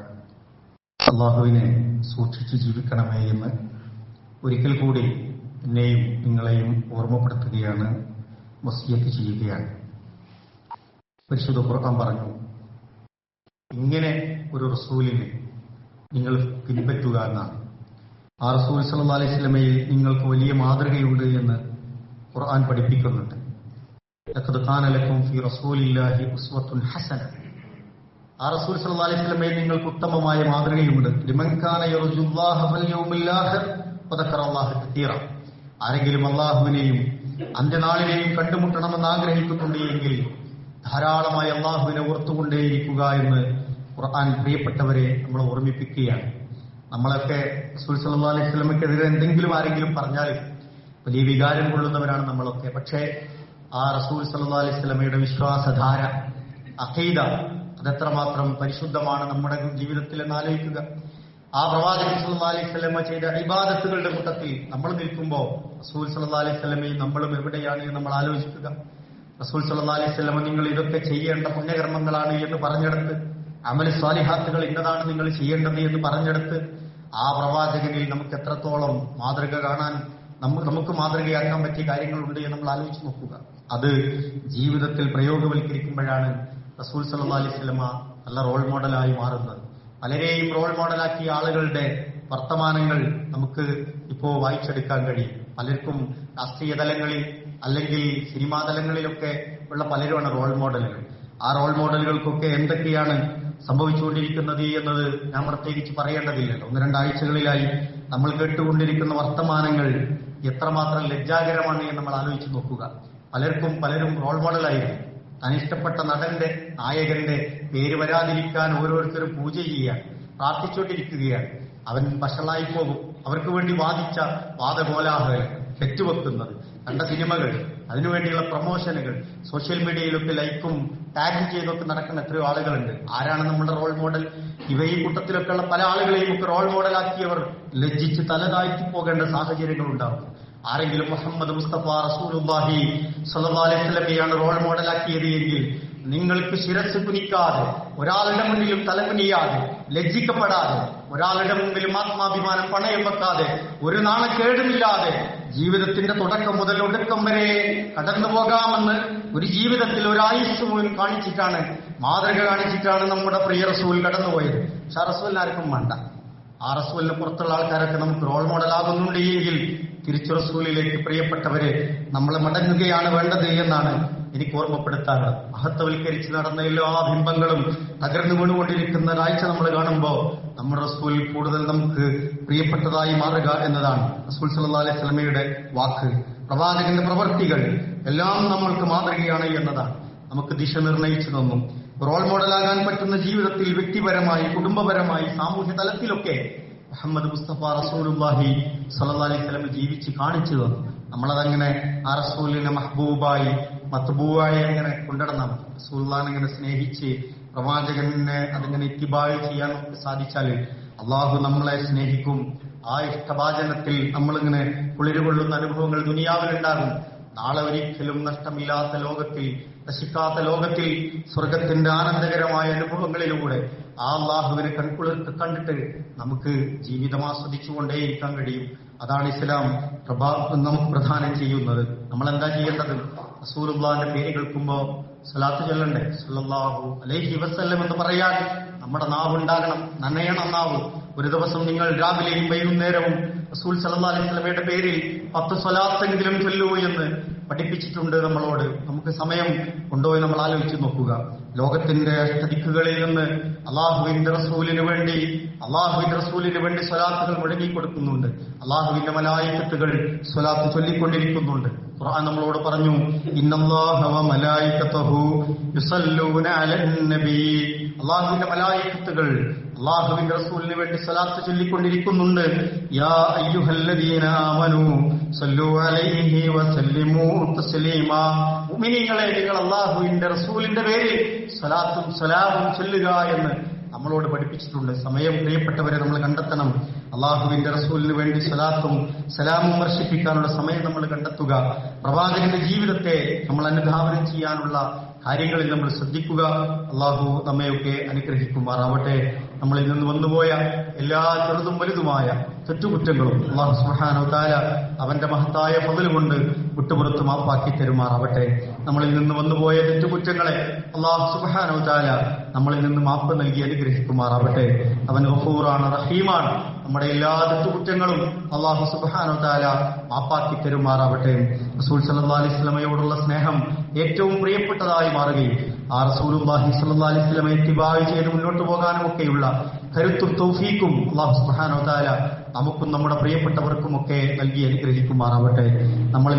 അല്ലാഹുവിനെ സൂക്ഷിച്ച് ജീവിക്കണമേ എന്ന് ഒരിക്കൽ കൂടി എന്നെയും നിങ്ങളെയും ഓർമ്മപ്പെടുത്തുകയാണ്, വസിയത്ത് ചെയ്യുകയാണ്. പരിശുദ്ധ ഖുർആൻ പറഞ്ഞു, ഇങ്ങനെ ഒരു റസൂലിനെ നിങ്ങൾ പിൻപറ്റുക എന്നാണ്. ആ റസൂൽ സല്ലല്ലാഹു അലൈഹി വസല്ലമയിൽ നിങ്ങൾക്ക് വലിയ മാതൃകയുണ്ട് എന്ന് ഖുർആൻ പഠിപ്പിക്കുന്നുണ്ട്. ലഖദ് കാന ലക്കും ഫീ റസൂലില്ലാഹി ഉസ്വത്തുൻ ഹസന. ആ റസൂൽ സല്ലല്ലാഹു അലൈഹി വസല്ലമയിൽ നിങ്ങൾക്ക് ഉത്തമമായ മാതൃകയുണ്ട്. ലിമൻ കാന യർജുല്ലാഹ വൽ യൗമിൽ ആഖിർ വദക്കറല്ലാഹ കതീറ. ആരെങ്കിലും അല്ലാഹുവിനെയും അന്ത്യനാളിനെയും കണ്ടുമുട്ടണമെന്ന് ആഗ്രഹിക്കുന്നുണ്ട് എങ്കിൽ ധാരാളമായി അല്ലാഹുവിനെ ഓർത്തുകൊണ്ടേയിരിക്കുക എന്ന് ഖുർആൻ പ്രിയപ്പെട്ടവരെ നമ്മളെ ഓർമ്മിപ്പിക്കുകയാണ്. നമ്മളൊക്കെ റസൂൽ സല്ലല്ലാഹു അലൈഹി വസല്ലമയ്ക്കെതിരെ എന്തെങ്കിലും ആരെങ്കിലും പറഞ്ഞാൽ വലിയ വികാരം കൊള്ളുന്നവരാണ് നമ്മളൊക്കെ. പക്ഷേ ആ റസൂൽ സല്ലല്ലാഹു അലൈഹി വസല്ലമയുടെ വിശ്വാസധാര, അഖീദ അതെത്രമാത്രം പരിശുദ്ധമാണ് നമ്മുടെ ജീവിതത്തിൽ എന്ന് ആലോചിക്കുക. ആ പ്രവാചകൻ സല്ലല്ലാഹു അലൈഹി വസല്ലമ ചെയ്ത ഇബാദത്തുകളുടെ കൂട്ടത്തിൽ നമ്മൾ നിൽക്കുമ്പോൾ റസൂൽ സല്ലല്ലാഹു അലൈഹി വസല്ലമയും നമ്മളും എവിടെയാണ് എന്ന് നമ്മൾ ആലോചിക്കുക. റസൂൽ സല്ലല്ലാഹു അലൈഹി വസല്ലമ നിങ്ങൾ ഇതൊക്കെ ചെയ്യേണ്ട പുണ്യകർമ്മങ്ങളാണ് എന്ന് പറഞ്ഞെടുത്ത് അമൽ സ്വാലിഹാത്തുകൾ ഇന്നതാണ് നിങ്ങൾ ചെയ്യേണ്ടത് എന്ന് പറഞ്ഞെടുത്ത് ആ പ്രവാചകനിൽ നമുക്ക് എത്രത്തോളം മാതൃക കാണാൻ നമുക്ക് മാതൃകയാക്കാൻ പറ്റിയ കാര്യങ്ങളുണ്ട് എന്ന് നമ്മൾ ആലോചിച്ച് നോക്കുക. അത് ജീവിതത്തിൽ പ്രയോഗവൽക്കരിക്കുമ്പോഴാണ് റസൂൽ സല്ലല്ലാഹു അലൈഹി വസല്ലമ നല്ല റോൾ മോഡലായി മാറുന്നത്. പലരെയും റോൾ മോഡലാക്കിയ ആളുകളുടെ വർത്തമാനങ്ങൾ നമുക്ക് ഇപ്പോ വായിച്ചെടുക്കാൻ കഴിയും. പലർക്കും രാഷ്ട്രീയ തലങ്ങളിൽ അല്ലെങ്കിൽ സിനിമാ തലങ്ങളിലൊക്കെ ഉള്ള പലരുമാണ് റോൾ മോഡലുകൾ. ആ റോൾ മോഡലുകൾക്കൊക്കെ എന്തൊക്കെയാണ് സംഭവിച്ചുകൊണ്ടിരിക്കുന്നത് എന്നത് ഞാൻ പ്രത്യേകിച്ച് പറയേണ്ടതില്ലല്ലോ. 1-2 ആഴ്ചകളിലായി നമ്മൾ കേട്ടുകൊണ്ടിരിക്കുന്ന വർത്തമാനങ്ങൾ എത്രമാത്രം ലജ്ജാകരമാണ് എന്ന് നമ്മൾ ആലോചിച്ച് നോക്കുക. പലരും റോൾ മോഡലായിരുന്നു. താൻ ഇഷ്ടപ്പെട്ട നടന്റെ, നായകന്റെ പേര് വരാതിരിക്കാൻ ഓരോരുത്തരും പൂജ ചെയ്യുകയാണ്, പ്രാർത്ഥിച്ചുകൊണ്ടിരിക്കുകയാണ്. അവൻ വഷളായി പോകും. അവർക്ക് വേണ്ടി വാദിച്ച വാദകോലാഹലങ്ങൾ, തെറ്റുവെക്കുന്നത്, കണ്ട സിനിമകൾ, അതിനുവേണ്ടിയുള്ള പ്രൊമോഷനുകൾ, സോഷ്യൽ മീഡിയയിലൊക്കെ ലൈക്കും ടാഗ് ചെയ്തൊക്കെ നടക്കുന്ന എത്രയോ ആളുകളുണ്ട്. ആരാണ് നമ്മുടെ റോൾ മോഡൽ? ഈ കൂട്ടത്തിലൊക്കെയുള്ള പല ആളുകളെയും ഒക്കെ റോൾ മോഡലാക്കിയവർ ലജ്ജിച്ച് തലതാഴ്ത്തി പോകേണ്ട സാഹചര്യങ്ങൾ ഉണ്ടാവും. ആരെങ്കിലും മുഹമ്മദ് മുസ്തഫ റസൂലുള്ളാഹി സ്വല്ലല്ലാഹു അലൈഹി വസല്ലമയാണ് റോൾ മോഡലാക്കിയത് എങ്കിൽ നിങ്ങൾക്ക് ശിരസ് കുനിക്കാതെ, ഒരാളുടെ മുന്നിലും തലകുനിയാതെ, ലജ്ജിക്കപ്പെടാതെ, ഒരാളുടെ മുമ്പിലും ആത്മാഭിമാനം പണയം വെക്കാതെ, ഒരു നാണക്കേടുമില്ലാതെ ജീവിതത്തിന്റെ തുടക്കം മുതൽ ഒടുക്കം വരെ കടന്നു പോകാമെന്ന് ഒരു ജീവിതത്തിൽ ഒരു ആയുസ് മുഴുവൻ കാണിച്ചിട്ടാണ്, മാതൃക കാണിച്ചിട്ടാണ് നമ്മുടെ പ്രിയ റസൂൽ കടന്നുപോയത്. പക്ഷെ ആ റസൂലിന് ആർക്കും വേണ്ട. ആ റസൂലിന് പുറത്തുള്ള ആൾക്കാരൊക്കെ നമുക്ക് റോൾ മോഡലാകുന്നുണ്ട് എങ്കിൽ തിരിച്ചു റസൂലിലേക്ക് പ്രിയപ്പെട്ടവരെ നമ്മളെ മടങ്ങുകയാണ് വേണ്ടത് എന്നാണ് എനിക്ക് ഓർമ്മപ്പെടുത്താനുള്ളത്. മഹത്വവൽക്കരിച്ച് നടന്ന എല്ലാ ബിംബങ്ങളും തകർന്നു വീണുകൊണ്ടിരിക്കുന്ന കാഴ്ച നമ്മൾ കാണുമ്പോൾ നമ്മുടെ റസൂൽ കൂടുതൽ നമുക്ക് പ്രിയപ്പെട്ടതായി മാറുക എന്നതാണ്. റസൂൽ സല്ലല്ലാഹു അലൈഹി വസല്ലമയുടെ വാക്ക്, പ്രവാചകന്റെ പ്രവർത്തികൾ എല്ലാം നമ്മൾക്ക് മാതൃകയാണ് എന്നതാണ്. നമുക്ക് ദിശ നിർണയിച്ചു തന്നു. റോൾ മോഡലാകാൻ പറ്റുന്ന ജീവിതത്തിൽ വ്യക്തിപരമായി, കുടുംബപരമായി, സാമൂഹ്യ തലത്തിലൊക്കെ മുഹമ്മദ് മുസ്തഫ റസൂലുള്ളാഹി സ്വല്ലല്ലാഹു അലൈഹി വസല്ലം ജീവിച്ച് കാണിച്ചു തന്നു. നമ്മളതങ്ങനെ ആ റസൂലിനെ മഹ്ബൂബായി, മത്ബൂവായി അങ്ങനെ കൊണ്ടുനടന്നാൽ മതി. റസൂലുള്ളാഹിനെ ഇങ്ങനെ സ്നേഹിച്ച് പ്രവാചകനെ അതിങ്ങനെ ഇത്തിബായ് ചെയ്യാൻ നമുക്ക് സാധിച്ചാൽ അള്ളാഹു നമ്മളെ സ്നേഹിക്കും. ആ ഇഷ്ടഭാജനത്തിൽ നമ്മളിങ്ങനെ കുളിരുകൊള്ളുന്ന അനുഭവങ്ങൾ ദുനിയാവിലുണ്ടാകും. നാളെ ഒരിക്കലും നഷ്ടമില്ലാത്ത ലോകത്തിൽ, നശിക്കാത്ത ലോകത്തിൽ, സ്വർഗത്തിന്റെ ആനന്ദകരമായ അനുഭവങ്ങളിലൂടെ ആ അള്ളാഹുവിനെ കൺകുളിർക്ക് കണ്ടിട്ട് നമുക്ക് ജീവിതം ആസ്വദിച്ചുകൊണ്ടേയിരിക്കാൻ കഴിയും. അതാണ് ഇസ്ലാം നമുക്ക് പ്രദാനം ചെയ്യുന്നത്. നമ്മൾ എന്താ ചെയ്യേണ്ടത്? റസൂലുള്ളാഹിന്റെ പേര് കേൾക്കുമ്പോ സ്വലാത്ത് ചൊല്ലണ്ടേ? സ്വല്ലല്ലാഹു അലൈഹി വസല്ലം എന്ന് പറയാൻ നമ്മുടെ നാവുണ്ടാകണം, നനയണം നാവ്. ഒരു ദിവസം നിങ്ങൾ രാവിലെയും വൈകുന്നേരവും റസൂൽ സല്ലല്ലാഹു അലൈഹി വസല്ലമയുടെ പേരിൽ 10 സ്വലാത്തെങ്കിലും ചൊല്ലൂ എന്ന് പഠിപ്പിച്ചിട്ടുണ്ട് നമ്മളോട്. നമുക്ക് സമയം കൊണ്ടുപോയി നമ്മൾ ആലോചിച്ച് നോക്കുക. ലോകത്തിന്റെ അഷ്ടദിക്കുകളിൽ നിന്ന് അള്ളാഹുവിന്റെ റസൂലിന് വേണ്ടി സ്വലാത്തുകൾ മുഴങ്ങിക്കൊടുക്കുന്നുണ്ട്. അള്ളാഹുവിന്റെ മലായികത്തുകൾ സ്വലാത്ത് ചൊല്ലിക്കൊണ്ടിരിക്കുന്നുണ്ട്. ഖുർആൻ നമ്മളോട് പറഞ്ഞു, ഇന്നല്ലാഹ വ മലായികതഹു യുസല്ലൂന അലൻ നബി. അള്ളാഹുവിന്റെ മലായികത്തുകൾ അള്ളാഹുവിന്റെ റസൂലിന് വേണ്ടി സ്വലാത്ത് ചൊല്ലിക്കൊണ്ടിരിക്കുന്നുണ്ട്. യാ അയ്യുഹല്ലദീന ആമനൂ സല്ലു അലൈഹി വസല്ലിമൂ തസ്ലീമാ. മുഅ്മിനീങ്ങളെ, നിങ്ങൾ അള്ളാഹുവിന്റെ റസൂലിന്റെ പേരിൽ സ്വലാത്തും സലാമും ചൊല്ലുക എന്ന് നമ്മളോട് പഠിപ്പിച്ചിട്ടുണ്ട്. സമയം പ്രിയപ്പെട്ടവരെ നമ്മൾ കണ്ടെത്തണം. അള്ളാഹുവിന്റെ റസൂലിന് വേണ്ടി സ്വലാത്തും സലാമും വർഷിപ്പിക്കാനുള്ള സമയം നമ്മൾ കണ്ടെത്തുക. പ്രവാചകന്റെ ജീവിതത്തെ നമ്മൾ അനുധാവനം ചെയ്യാനുള്ള കാര്യങ്ങളിൽ നമ്മൾ ശ്രദ്ധിക്കുക. അള്ളാഹു നമ്മയൊക്കെ അനുഗ്രഹിക്കുമാറാവട്ടെ. നമ്മളിൽ നിന്ന് വന്നുപോയ എല്ലാ ചെറുതും വലുതുമായ തെറ്റുകുറ്റങ്ങളും അള്ളാഹു സുബ്ഹാനഹു തആല അവന്റെ മഹത്തായ ഫضل കൊണ്ട് വിട്ടുപുറത്ത് മാപ്പാക്കി തരുമാറാവട്ടെ. നമ്മളിൽ നിന്ന് വന്നുപോയ തെറ്റുകുറ്റങ്ങളെ അള്ളാഹു സുബ്ഹാനഹു തആല നമ്മളിൽ നിന്ന് മാപ്പ് നൽകി അനുഗ്രഹിക്കുമാറാവട്ടെ. അവൻ ഗഫൂറാണ്, റഹീമാണ്. നമ്മുടെ എല്ലാ തെറ്റുകുറ്റങ്ങളും അള്ളാഹു സുബ്ഹാനഹു തആല മാപ്പാക്കി തരുമാറാവട്ടെ. റസൂൽ സല്ലല്ലാഹു അലൈഹി വസല്ലമയോടുള്ള സ്നേഹം ഏറ്റവും പ്രിയപ്പെട്ടതായി മാറുകയും ആ റസൂലുള്ളാഹി സ്വല്ലല്ലാഹു അലൈഹി വസല്ലമയെ ഇത്തിബാഅ് ചെയ്ത് മുന്നോട്ട് പോകാനും ഒക്കെയുള്ള കരുത്തും തൗഫീക്കും അല്ലാഹു സുബ്ഹാനഹു വ തആല നമുക്കും നമ്മുടെ പ്രിയപ്പെട്ടവർക്കും ഒക്കെ നൽകി അനുഗ്രഹിക്കുമാറാവട്ടെ. നമ്മൾ